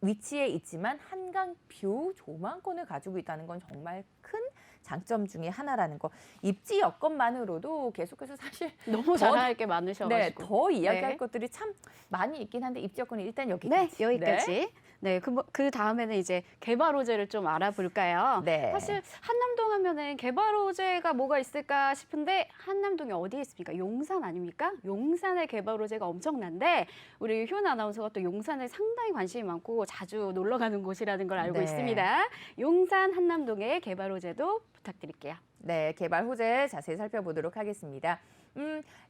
S1: 위치에 있지만 한강 뷰 조망권을 가지고 있다는 건 정말 큰 장점 중에 하나라는 거. 입지 여건만으로도 계속해서 사실
S2: 너무 잘할 게 많으셔가지고.
S1: 네, 더 이야기할
S2: 네.
S1: 것들이 참 많이 있긴 한데 입지 여건은 일단
S2: 네,
S1: 여기까지.
S2: 여기까지. 네, 그 다음에는 이제 개발 호재를 좀 알아볼까요?
S1: 네.
S2: 사실 한남동 하면은 개발 호재가 뭐가 있을까 싶은데 한남동이 어디에 있습니까? 용산 아닙니까? 용산의 개발 호재가 엄청난데 우리 효은 아나운서가 또 용산에 상당히 관심이 많고 자주 놀러 가는 곳이라는 걸 알고
S1: 네.
S2: 있습니다. 용산 한남동의 개발 호재도 부탁드릴게요.
S1: 네, 개발 호재 자세히 살펴보도록 하겠습니다.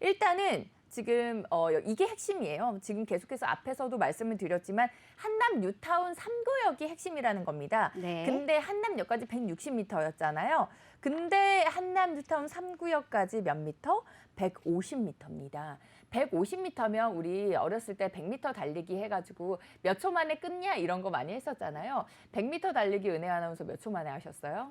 S1: 일단은 지금 이게 핵심이에요. 지금 계속해서 앞에서도 말씀을 드렸지만 한남 뉴타운 3구역이 핵심이라는 겁니다.
S2: 네.
S1: 근데 한남역까지 160m였잖아요. 근데 한남 뉴타운 3구역까지 몇 미터? 150m입니다. 150m면 우리 어렸을 때 100m 달리기 해가지고 몇 초 만에 끝냐 이런 거 많이 했었잖아요. 100m 달리기 은혜 아나운서 몇 초 만에 하셨어요?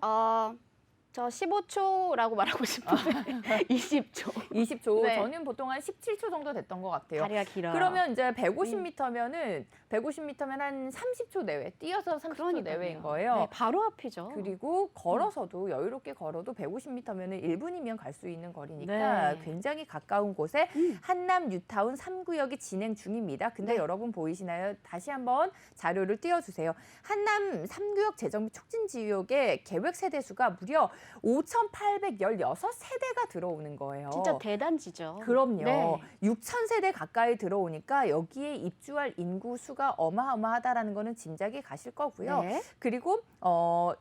S2: 저 15초라고 말하고 싶은데 20초.
S1: 20초.
S2: 네.
S1: 저는 보통 한 17초 정도 됐던 것 같아요.
S2: 다리가 길어요.
S1: 그러면 이제 150m면은 150m면 한 30초 내외, 뛰어서 30초
S2: 그러니까요.
S1: 내외인 거예요.
S2: 네, 바로 앞이죠.
S1: 그리고 걸어서도 여유롭게 걸어도 150m면은 1분이면 갈 수 있는 거리니까
S2: 네.
S1: 굉장히 가까운 곳에 한남 뉴타운 3구역이 진행 중입니다. 근데
S2: 네.
S1: 여러분 보이시나요? 다시 한번 자료를 띄워주세요. 한남 3구역 재정비 촉진 지역의 계획 세대 수가 무려 5,816세대가 들어오는 거예요.
S2: 진짜 대단지죠.
S1: 그럼요.
S2: 네.
S1: 6,000세대 가까이 들어오니까 여기에 입주할 인구 수가 어마어마하다라는 거는 짐작이 가실 거고요.
S2: 네.
S1: 그리고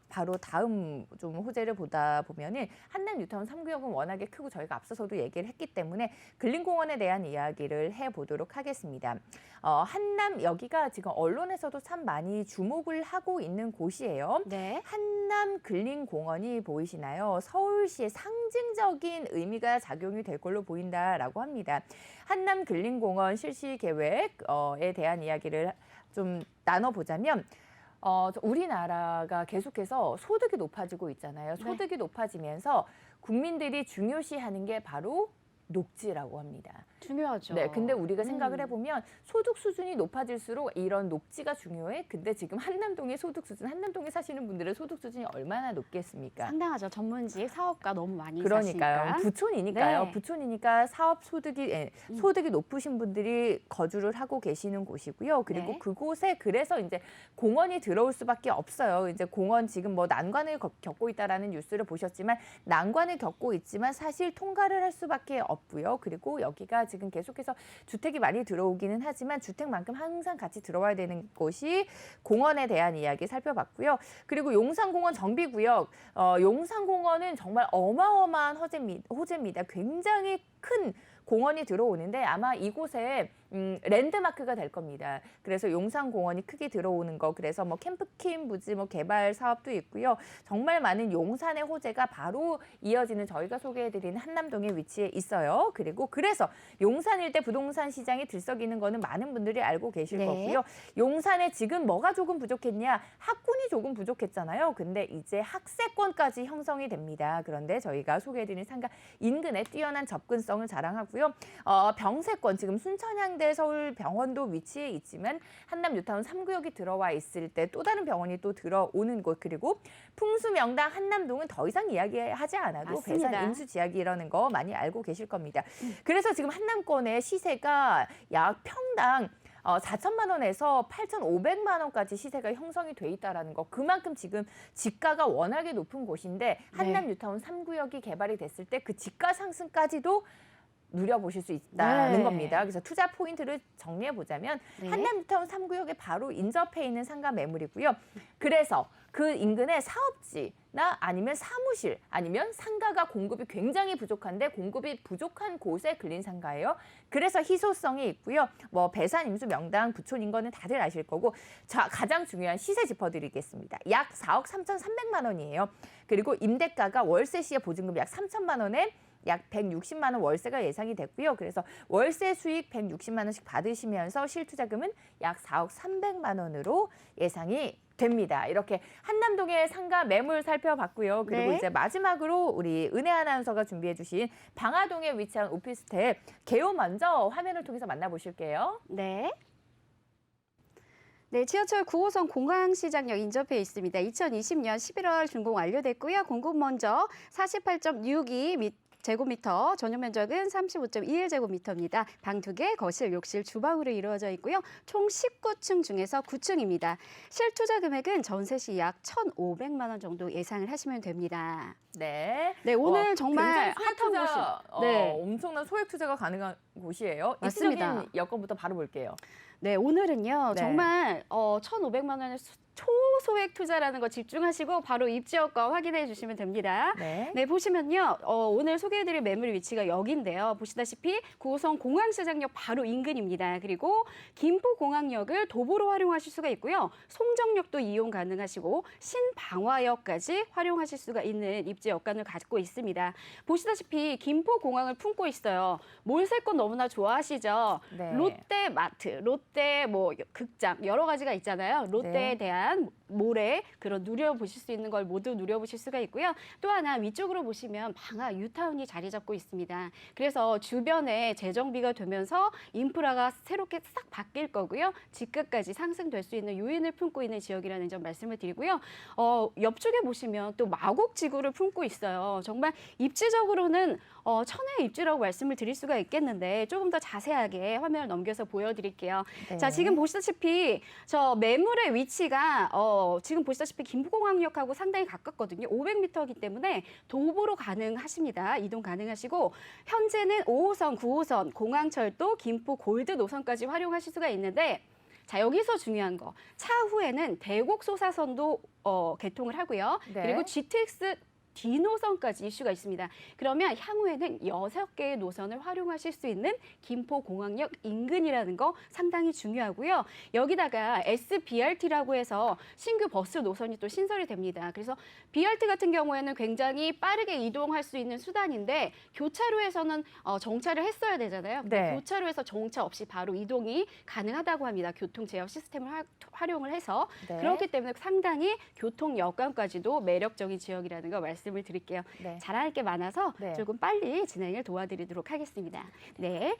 S1: 바로 다음 좀 호재를 보다 보면은 한남 뉴타운 3구역은 워낙에 크고 저희가 앞서서도 얘기를 했기 때문에 근린공원에 대한 이야기를 해보도록 하겠습니다. 한남 여기가 지금 언론에서도 참 많이 주목을 하고 있는 곳이에요.
S2: 네.
S1: 한남 근린공원이 보이시나요? 서울시의 상징적인 의미가 작용이 될 걸로 보인다라고 합니다. 한남 근린공원 실시 계획에 대한 이야기를 좀 나눠보자면 우리나라가 계속해서 소득이 높아지고 있잖아요. 소득이 높아지면서 국민들이 중요시하는 게 바로 녹지라고 합니다.
S2: 중요하죠.
S1: 네, 근데 우리가 생각을 해보면 소득 수준이 높아질수록 이런 녹지가 중요해. 근데 지금 한남동의 소득 수준, 한남동에 사시는 분들의 소득 수준이 얼마나 높겠습니까?
S2: 상당하죠. 전문직, 사업가 너무 많이
S1: 그러니까요.
S2: 사시니까.
S1: 부촌이니까요.
S2: 네.
S1: 부촌이니까 사업 소득이 높으신 분들이 거주를 하고 계시는 곳이고요. 그리고
S2: 네.
S1: 그곳에 그래서 이제 공원이 들어올 수밖에 없어요. 이제 공원 지금 뭐 난관을 겪고 있다라는 뉴스를 보셨지만 난관을 겪고 있지만 사실 통과를 할 수밖에 없고요. 그리고 여기가 지금 계속해서 주택이 많이 들어오기는 하지만 주택만큼 항상 같이 들어와야 되는 곳이 공원에 대한 이야기 살펴봤고요. 그리고 용산공원 정비구역, 용산공원은 정말 어마어마한 호재입니다. 굉장히 큰 공원이 들어오는데 아마 이곳에 랜드마크가 될 겁니다. 그래서 용산공원이 크게 들어오는 거, 그래서 뭐 캠프킴 부지 뭐 개발 사업도 있고요. 정말 많은 용산의 호재가 바로 이어지는 저희가 소개해드리는 한남동에 위치해 있어요. 그리고 그래서 용산 일대 부동산 시장이 들썩이는 거는 많은 분들이 알고 계실
S2: 네.
S1: 거고요. 용산에 지금 뭐가 조금 부족했냐? 학군이 조금 부족했잖아요. 근데 이제 학세권까지 형성이 됩니다. 그런데 저희가 소개해드리는 상가 인근에 뛰어난 접근성을 자랑하고요. 병세권, 지금 순천향대 서울병원도 위치해 있지만 한남 뉴타운 3구역이 들어와 있을 때 또 다른 병원이 또 들어오는 곳, 그리고 풍수명당 한남동은 더 이상 이야기하지 않아도
S2: 맞습니다.
S1: 배산 임수지약이라는 거 많이 알고 계실 겁니다. 그래서 지금 한남권의 시세가 약 평당 4천만 원에서 8,500만 원까지 시세가 형성이 돼 있다라는 거. 그만큼 지금 집가가 워낙에 높은 곳인데 한남 뉴타운 3구역이 개발이 됐을 때 그 집가 상승까지도 누려보실 수 있다는
S2: 네.
S1: 겁니다. 그래서 투자 포인트를 정리해 보자면
S2: 네.
S1: 한남 뉴타운 3구역에 바로 인접해 있는 상가 매물이고요. 그래서 그 인근에 사업지나 아니면 사무실 아니면 상가가 공급이 굉장히 부족한데 공급이 부족한 곳에 근린 상가예요. 그래서 희소성이 있고요. 뭐 배산, 임수, 명당, 부촌인 거는 다들 아실 거고, 자, 가장 중요한 시세 짚어드리겠습니다. 약 4억 3,300만 원이에요. 그리고 임대가가 월세 시에 보증금 약 3천만 원에 약 160만 원 월세가 예상이 됐고요. 그래서 월세 수익 160만 원씩 받으시면서 실투자금은 약 4억 300만 원으로 예상이 됩니다. 이렇게 한남동의 상가 매물 살펴봤고요. 그리고
S2: 네.
S1: 이제 마지막으로 우리 은혜 아나운서가 준비해 주신 방화동에 위치한 오피스텔 개요 먼저 화면을 통해서 만나보실게요.
S2: 네. 네, 지하철 9호선 공항시장역 인접해 있습니다. 2020년 11월 준공 완료됐고요. 공급 먼저 48.62 제곱미터, 전용 면적은 35.21제곱미터입니다. 방 2개, 거실, 욕실, 주방으로 이루어져 있고요. 총 19층 중에서 9층입니다. 실투자 금액은 전세 시 약 1,500만 원 정도 예상을 하시면 됩니다.
S1: 네.
S2: 네, 오늘 정말
S1: 굉장히
S2: 핫한
S1: 투자,
S2: 곳이. 네.
S1: 엄청난 소액 투자가 가능한 곳이에요.
S2: 맞습니다.
S1: 입지적인 여건부터 바로 볼게요.
S2: 네, 오늘은요.
S1: 네.
S2: 정말 1,500만 원의 초소액 투자라는 거 집중하시고 바로 입지효과 확인해 주시면 됩니다.
S1: 네.
S2: 네, 보시면요. 오늘 소개해드릴 매물 위치가 여기인데요. 보시다시피 9호선 공항시장역 바로 인근입니다. 그리고 김포공항역을 도보로 활용하실 수가 있고요. 송정역도 이용 가능하시고 신방화역까지 활용하실 수가 있는 입지 여건을 갖고 있습니다. 보시다시피 김포공항을 품고 있어요. 몰세권 너무나 좋아하시죠?
S1: 네.
S2: 롯데마트, 롯데 뭐 극장 여러 가지가 있잖아요. 롯데에
S1: 네.
S2: 대한 모래 그런 누려보실 수 있는 걸 모두 누려보실 수가 있고요. 또 하나 위쪽으로 보시면 방화 유타운이 자리 잡고 있습니다. 그래서 주변에 재정비가 되면서 인프라가 새롭게 싹 바뀔 거고요. 집값까지 상승될 수 있는 요인을 품고 있는 지역이라는 점 말씀을 드리고요. 옆쪽에 보시면 또 마곡지구를 품고 있어요. 정말 입지적으로는 천혜의 입지라고 말씀을 드릴 수가 있겠는데 조금 더 자세하게 화면을 넘겨서 보여드릴게요.
S1: 네.
S2: 자, 지금 보시다시피 저 매물의 위치가 특히나 지금 보시다시피 김포공항역하고 상당히 가깝거든요. 500m이기 때문에 도보로 가능하십니다. 이동 가능하시고 현재는 5호선, 9호선, 공항철도, 김포 골드 노선까지 활용하실 수가 있는데 자, 여기서 중요한 거. 차후에는 대곡 소사선도 개통을 하고요.
S1: 네.
S2: 그리고 GTX D노선까지 이슈가 있습니다. 그러면 향후에는 6개의 노선을 활용하실 수 있는 김포공항역 인근이라는 거 상당히 중요하고요. 여기다가 SBRT라고 해서 신규 버스 노선이 또 신설이 됩니다. 그래서 BRT 같은 경우에는 굉장히 빠르게 이동할 수 있는 수단인데 교차로에서는 정차를 했어야 되잖아요.
S1: 네.
S2: 교차로에서 정차 없이 바로 이동이 가능하다고 합니다. 교통 제어 시스템을 활용을 해서
S1: 네.
S2: 그렇기 때문에 상당히 교통 여건까지도 매력적인 지역이라는 거 말씀을 드릴게요.
S1: 네.
S2: 잘할 게 많아서
S1: 네.
S2: 조금 빨리 진행을 도와드리도록 하겠습니다. 네,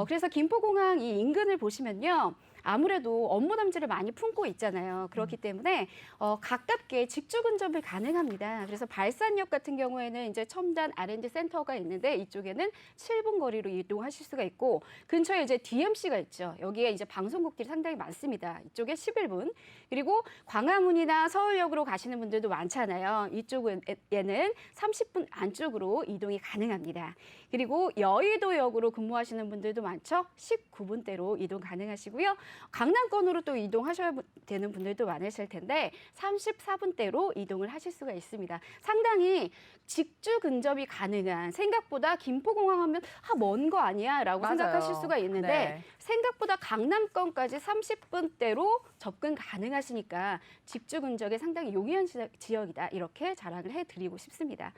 S2: 그래서 김포공항 이 인근을 보시면요. 아무래도 업무 담지를 많이 품고 있잖아요. 그렇기 때문에 가깝게 직주 근접이 가능합니다. 그래서 발산역 같은 경우에는 이제 첨단 R&D 센터가 있는데 이쪽에는 7분 거리로 이동하실 수가 있고 근처에 이제 DMC가 있죠. 여기에 이제 방송국들이 상당히 많습니다. 이쪽에 11분. 그리고 광화문이나 서울역으로 가시는 분들도 많잖아요. 이쪽에는 30분 안쪽으로 이동이 가능합니다. 그리고 여의도역으로 근무하시는 분들도 많죠. 19분대로 이동 가능하시고요. 강남권으로 또 이동하셔야 되는 분들도 많으실 텐데 34분대로 이동을 하실 수가 있습니다. 상당히 직주 근접이 가능한 생각보다 김포공항 하면 먼 거 아니야 라고
S1: 맞아요.
S2: 생각하실 수가 있는데
S1: 네.
S2: 생각보다 강남권까지 30분대로 접근 가능하시니까 직주 근접에 상당히 용이한 지역이다. 이렇게 자랑을 해드리고 싶습니다.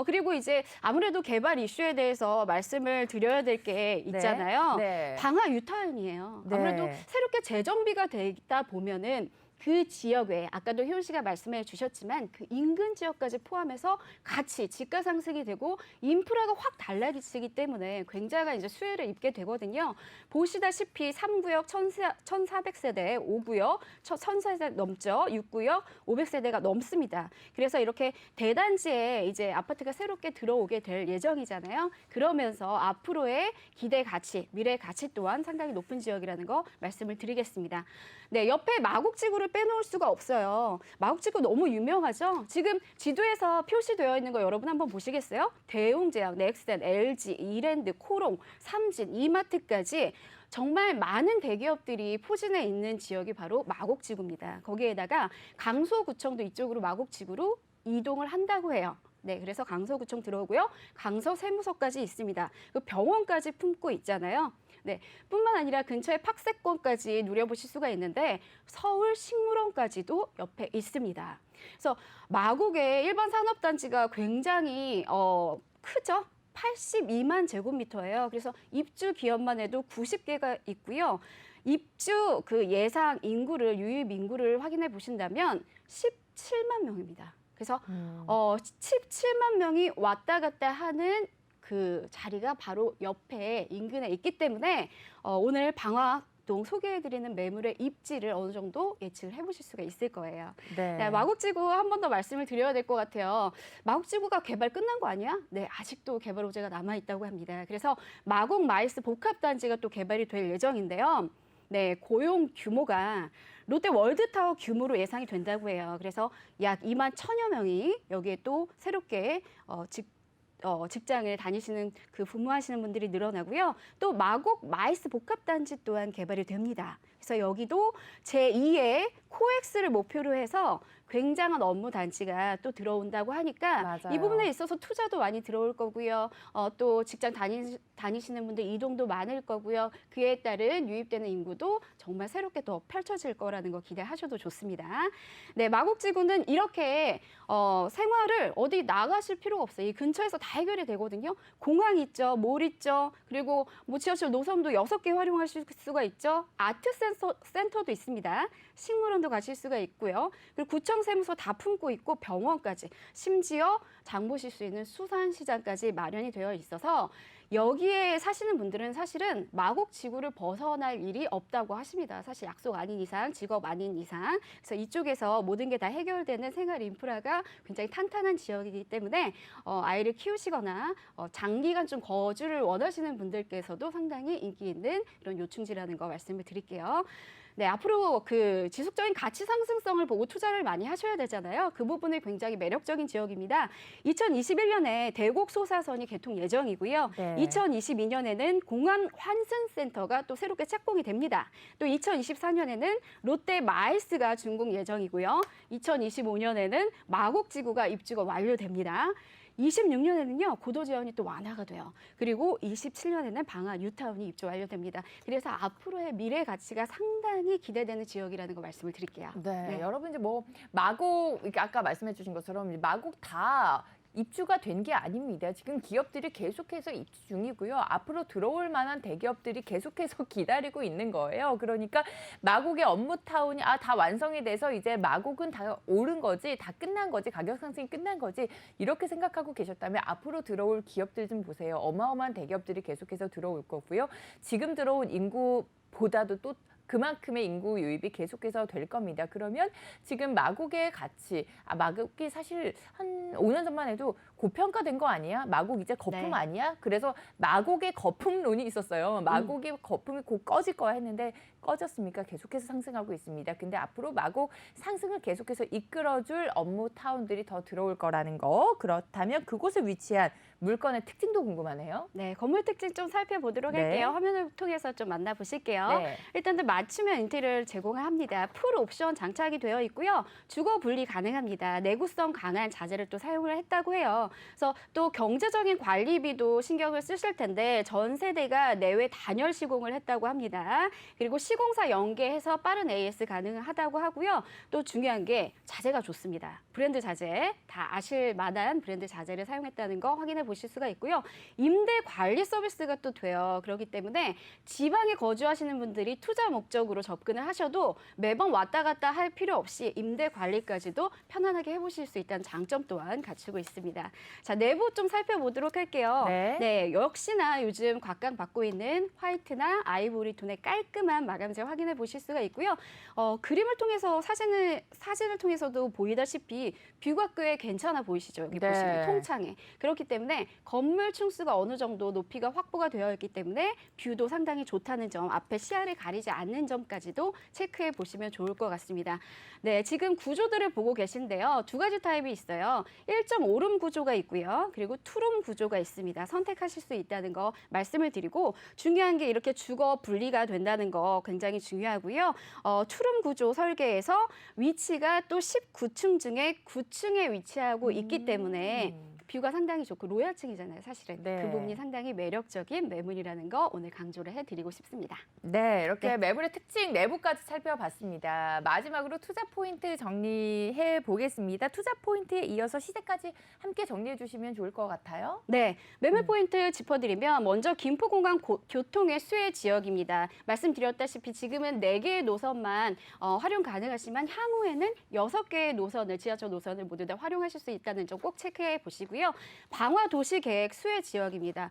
S2: 그리고 이제 아무래도 개발 이슈에 대해서 말씀을 드려야 될 게 있잖아요.
S1: 네.
S2: 방화 유타운이에요.
S1: 네.
S2: 아무래도 새롭게 재정비가 되다 보면은 그 지역에 아까도 효은 씨가 말씀해 주셨지만 그 인근 지역까지 포함해서 같이 집가 상승이 되고 인프라가 확 달라지기 때문에 굉장한 이제 수혜를 입게 되거든요. 보시다시피 3구역 1,400세대, 5구역 1,000세대 넘죠. 6구역 500세대가 넘습니다. 그래서 이렇게 대단지에 이제 아파트가 새롭게 들어오게 될 예정이잖아요. 그러면서 앞으로의 기대 가치, 미래 가치 또한 상당히 높은 지역이라는 거 말씀을 드리겠습니다. 네, 옆에 마곡지구를 빼놓을 수가 없어요. 마곡지구 너무 유명하죠? 지금 지도에서 표시되어 있는 거 여러분 한번 보시겠어요? 대웅제약, 넥센, LG, 이랜드, 코롱, 삼진, 이마트까지 정말 많은 대기업들이 포진해 있는 지역이 바로 마곡지구입니다. 거기에다가 강서구청도 이쪽으로 마곡지구로 이동을 한다고 해요. 네, 그래서 강서구청 들어오고요. 강서세무서까지 있습니다. 그 병원까지 품고 있잖아요. 네, 뿐만 아니라 근처에 팍세권까지 누려보실 수가 있는데 서울식물원까지도 옆에 있습니다. 그래서 마곡의 일반 산업단지가 굉장히 크죠. 82만 제곱미터예요. 그래서 입주 기업만 해도 90개가 있고요. 입주 그 예상 인구를 유입 인구를 확인해 보신다면 17만 명입니다. 그래서 17만 명이 왔다 갔다 하는 그 자리가 바로 옆에 인근에 있기 때문에 오늘 방화동 소개해드리는 매물의 입지를 어느 정도 예측을 해보실 수가 있을 거예요.
S1: 네.
S2: 네, 마곡지구 한 번 더 말씀을 드려야 될 것 같아요. 마곡지구가 개발 끝난 거 아니야? 네, 아직도 개발 호재가 남아있다고 합니다. 그래서 마곡 마이스 복합단지가 또 개발이 될 예정인데요. 네, 고용 규모가 롯데 월드타워 규모로 예상이 된다고 해요. 그래서 약 2만 1,000여 명이 여기에 또 새롭게 직장을 다니시는 그 근무하시는 분들이 늘어나고요. 또 마곡 마이스 복합단지 또한 개발이 됩니다. 그래서 여기도 제2의 코엑스를 목표로 해서 굉장한 업무 단지가 또 들어온다고 하니까
S1: 맞아요.
S2: 이 부분에 있어서 투자도 많이 들어올 거고요. 또 직장 다니시는 분들 이동도 많을 거고요. 그에 따른 유입되는 인구도 정말 새롭게 더 펼쳐질 거라는 거 기대하셔도 좋습니다. 네, 마곡지구는 이렇게 생활을 어디 나가실 필요가 없어요. 이 근처에서 다 해결이 되거든요. 공항 있죠, 몰 있죠, 그리고 뭐 지하철 노선도 6개 활용하실 수가 있죠. 아트 센터도 있습니다. 식물원도 가실 수가 있고요. 그리고 구청 세무서 다 품고 있고 병원까지, 심지어 장 보실 수 있는 수산시장까지 마련이 되어 있어서 여기에 사시는 분들은 사실은 마곡지구를 벗어날 일이 없다고 하십니다. 사실 약속 아닌 이상, 직업 아닌 이상. 그래서 이쪽에서 모든 게 다 해결되는 생활 인프라가 굉장히 탄탄한 지역이기 때문에 아이를 키우시거나 장기간 좀 거주를 원하시는 분들께서도 상당히 인기 있는 이런 요충지라는 거 말씀을 드릴게요. 네, 앞으로 그 지속적인 가치 상승성을 보고 투자를 많이 하셔야 되잖아요. 그 부분이 굉장히 매력적인 지역입니다. 2021년에 대곡 소사선이 개통 예정이고요.
S1: 네.
S2: 2022년에는 공항 환승센터가 또 새롭게 착공이 됩니다. 또 2024년에는 롯데 마일스가 준공 예정이고요. 2025년에는 마곡지구가 입주가 완료됩니다. 26년에는요, 고도 지원이 또 완화가 돼요. 그리고 27년에는 방화 뉴타운이 입주 완료됩니다. 그래서 앞으로의 미래 가치가 상당히 기대되는 지역이라는 거 말씀을 드릴게요.
S1: 네, 여러분 이제 뭐 마곡 이렇게 아까 말씀해 주신 것처럼 이제 마곡 다 입주가 된 게 아닙니다. 지금 기업들이 계속해서 입주 중이고요. 앞으로 들어올 만한 대기업들이 계속해서 기다리고 있는 거예요. 그러니까 마곡의 업무타운이 다 완성이 돼서 이제 마곡은 다 오른 거지, 다 끝난 거지, 가격 상승이 끝난 거지 이렇게 생각하고 계셨다면 앞으로 들어올 기업들 좀 보세요. 어마어마한 대기업들이 계속해서 들어올 거고요. 지금 들어온 인구보다도 또 그만큼의 인구 유입이 계속해서 될 겁니다. 그러면 지금 마곡의 가치, 마곡이 사실 한 5년 전만 해도 고평가된 거 아니야? 마곡 이제 거품
S2: 네.
S1: 아니야? 그래서 마곡의 거품론이 있었어요. 마곡의 거품이 곧 꺼질 거야 했는데 꺼졌습니까? 계속해서 상승하고 있습니다. 근데 앞으로 마곡 상승을 계속해서 이끌어줄 업무 타운들이 더 들어올 거라는 거. 그렇다면 그곳에 위치한 물건의 특징도 궁금하네요.
S2: 네, 건물 특징 좀 살펴보도록
S1: 네.
S2: 할게요. 화면을 통해서 좀 만나보실게요.
S1: 네.
S2: 일단은 맞춤형 인테리어를 제공을 합니다. 풀 옵션 장착이 되어 있고요. 주거 분리 가능합니다. 내구성 강한 자재를 또 사용을 했다고 해요. 그래서 또 경제적인 관리비도 신경을 쓰실 텐데 전 세대가 내외 단열 시공을 했다고 합니다. 그리고 시공사 연계해서 빠른 AS 가능하다고 하고요. 또 중요한 게 자재가 좋습니다. 브랜드 자재, 다 아실 만한 브랜드 자재를 사용했다는 거 확인해 보실 수가 있고요. 임대 관리 서비스가 또 돼요. 그렇기 때문에 지방에 거주하시는 분들이 투자 목적으로 접근을 하셔도 매번 왔다 갔다 할 필요 없이 임대 관리까지도 편안하게 해보실 수 있다는 장점 또한 갖추고 있습니다. 자, 내부 좀 살펴보도록 할게요.
S1: 네.
S2: 역시나 요즘 각광받고 있는 화이트나 아이보리 톤의 깔끔한 마감재 확인해 보실 수가 있고요. 그림을 통해서 사진을 통해서도 보이다시피 뷰가 꽤 괜찮아 보이시죠? 여기
S1: 네.
S2: 보시면 통창에. 그렇기 때문에 건물 층수가 어느 정도 높이가 확보가 되어 있기 때문에 뷰도 상당히 좋다는 점, 앞에 시야를 가리지 않는 점까지도 체크해 보시면 좋을 것 같습니다. 네, 지금 구조들을 보고 계신데요. 두 가지 타입이 있어요. 1.5룸 구조가 있고요. 그리고 투룸 구조가 있습니다. 선택하실 수 있다는 거 말씀을 드리고 중요한 게 이렇게 주거 분리가 된다는 거 굉장히 중요하고요. 투룸 구조 설계에서 위치가 또 19층 중에 9층에 위치하고 있기 때문에 뷰가 상당히 좋고 로얄층이잖아요, 사실은.
S1: 네.
S2: 그 부분이 상당히 매력적인 매물이라는 거 오늘 강조를 해드리고 싶습니다.
S1: 네, 이렇게
S2: 네.
S1: 매물의 특징 내부까지 살펴봤습니다. 마지막으로 투자 포인트 정리해 보겠습니다. 투자 포인트에 이어서 시세까지 함께 정리해 주시면 좋을 것 같아요.
S2: 네, 매물 포인트 짚어드리면 먼저 김포공항 교통의 수혜 지역입니다. 말씀드렸다시피 지금은 4개의 노선만 활용 가능하지만 향후에는 6개의 노선을, 지하철 노선을 모두 다 활용하실 수 있다는 점 꼭 체크해 보시고요. 방화 도시 계획 수혜 지역입니다.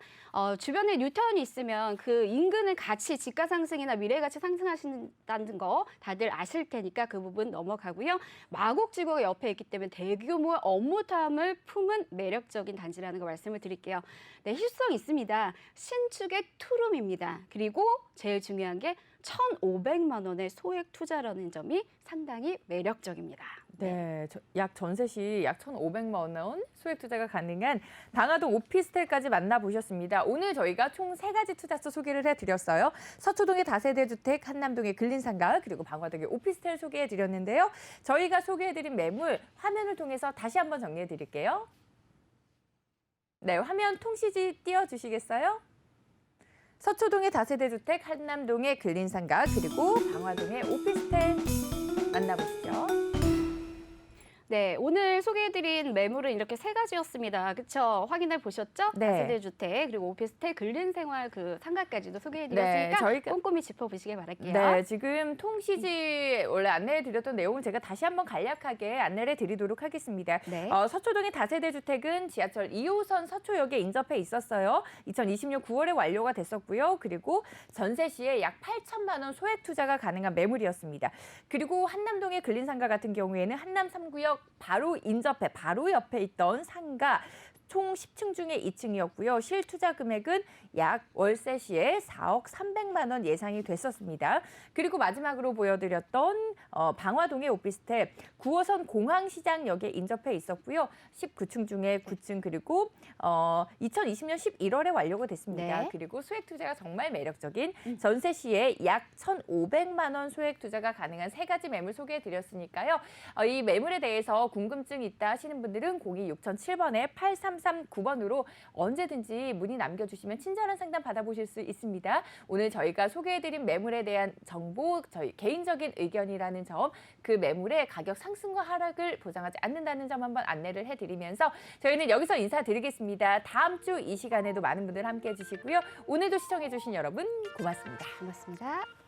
S2: 주변에 뉴타운이 있으면 그 인근은 같이 집가 상승이나 미래 가치 상승하신다는 거 다들 아실 테니까 그 부분 넘어가고요. 마곡지구가 옆에 있기 때문에 대규모 업무타임을 품은 매력적인 단지라는 거 말씀을 드릴게요. 네, 희소성 있습니다. 신축의 투룸입니다. 그리고 제일 중요한 게 1,500만 원의 소액 투자라는 점이 상당히 매력적입니다.
S1: 네, 약 전세시 약 1,500만 원 소액 투자가 가능한 방화동 오피스텔까지 만나보셨습니다. 오늘 저희가 총 3가지 투자처 소개를 해드렸어요. 서초동의 다세대 주택, 한남동의 근린상가, 그리고 방화동의 오피스텔 소개해드렸는데요. 저희가 소개해드린 매물 화면을 통해서 다시 한번 정리해드릴게요. 네, 화면 통시지 띄워주시겠어요? 서초동의 다세대 주택, 한남동의 근린상가, 그리고 방화동의 오피스텔 만나보시죠.
S2: 네, 오늘 소개해드린 매물은 이렇게 3가지였습니다. 그렇죠? 확인해 보셨죠?
S1: 네.
S2: 다세대 주택 그리고 오피스텔 근린생활 그 상가까지도 소개해드렸으니까
S1: 저희가
S2: 꼼꼼히 짚어보시길 바랄게요.
S1: 네, 지금 통시지 원래 안내해드렸던 내용을 제가 다시 한번 간략하게 안내를 드리도록 하겠습니다.
S2: 네.
S1: 서초동의 다세대 주택은 지하철 2호선 서초역에 인접해 있었어요. 2020년 9월에 완료가 됐었고요. 그리고 전세 시에 약 8천만 원 소액 투자가 가능한 매물이었습니다. 그리고 한남동의 근린상가 같은 경우에는 한남 3구역 바로 인접해, 바로 옆에 있던 상가 총 10층 중에 2층이었고요. 실투자 금액은 약 월세 시에 4억 300만 원 예상이 됐었습니다. 그리고 마지막으로 보여드렸던 방화동의 오피스텔 9호선 공항시장역에 인접해 있었고요. 19층 중에 9층 그리고 2020년 11월에 완료가 됐습니다.
S2: 네.
S1: 그리고 소액 투자가 정말 매력적인 전세 시에 약 1,500만 원 소액 투자가 가능한 세 가지 매물 소개해드렸으니까요. 이 매물에 대해서 궁금증이 있다 하시는 분들은 026007번에 8339번으로 언제든지 문의 남겨주시면 친절한 상담 받아보실 수 있습니다. 오늘 저희가 소개해드린 매물에 대한 정보, 저희 개인적인 의견이라는 점, 그 매물의 가격 상승과 하락을 보장하지 않는다는 점 한번 안내를 해드리면서 저희는 여기서 인사드리겠습니다. 다음 주 이 시간에도 많은 분들 함께해 주시고요. 오늘도 시청해 주신 여러분 고맙습니다.
S2: 고맙습니다.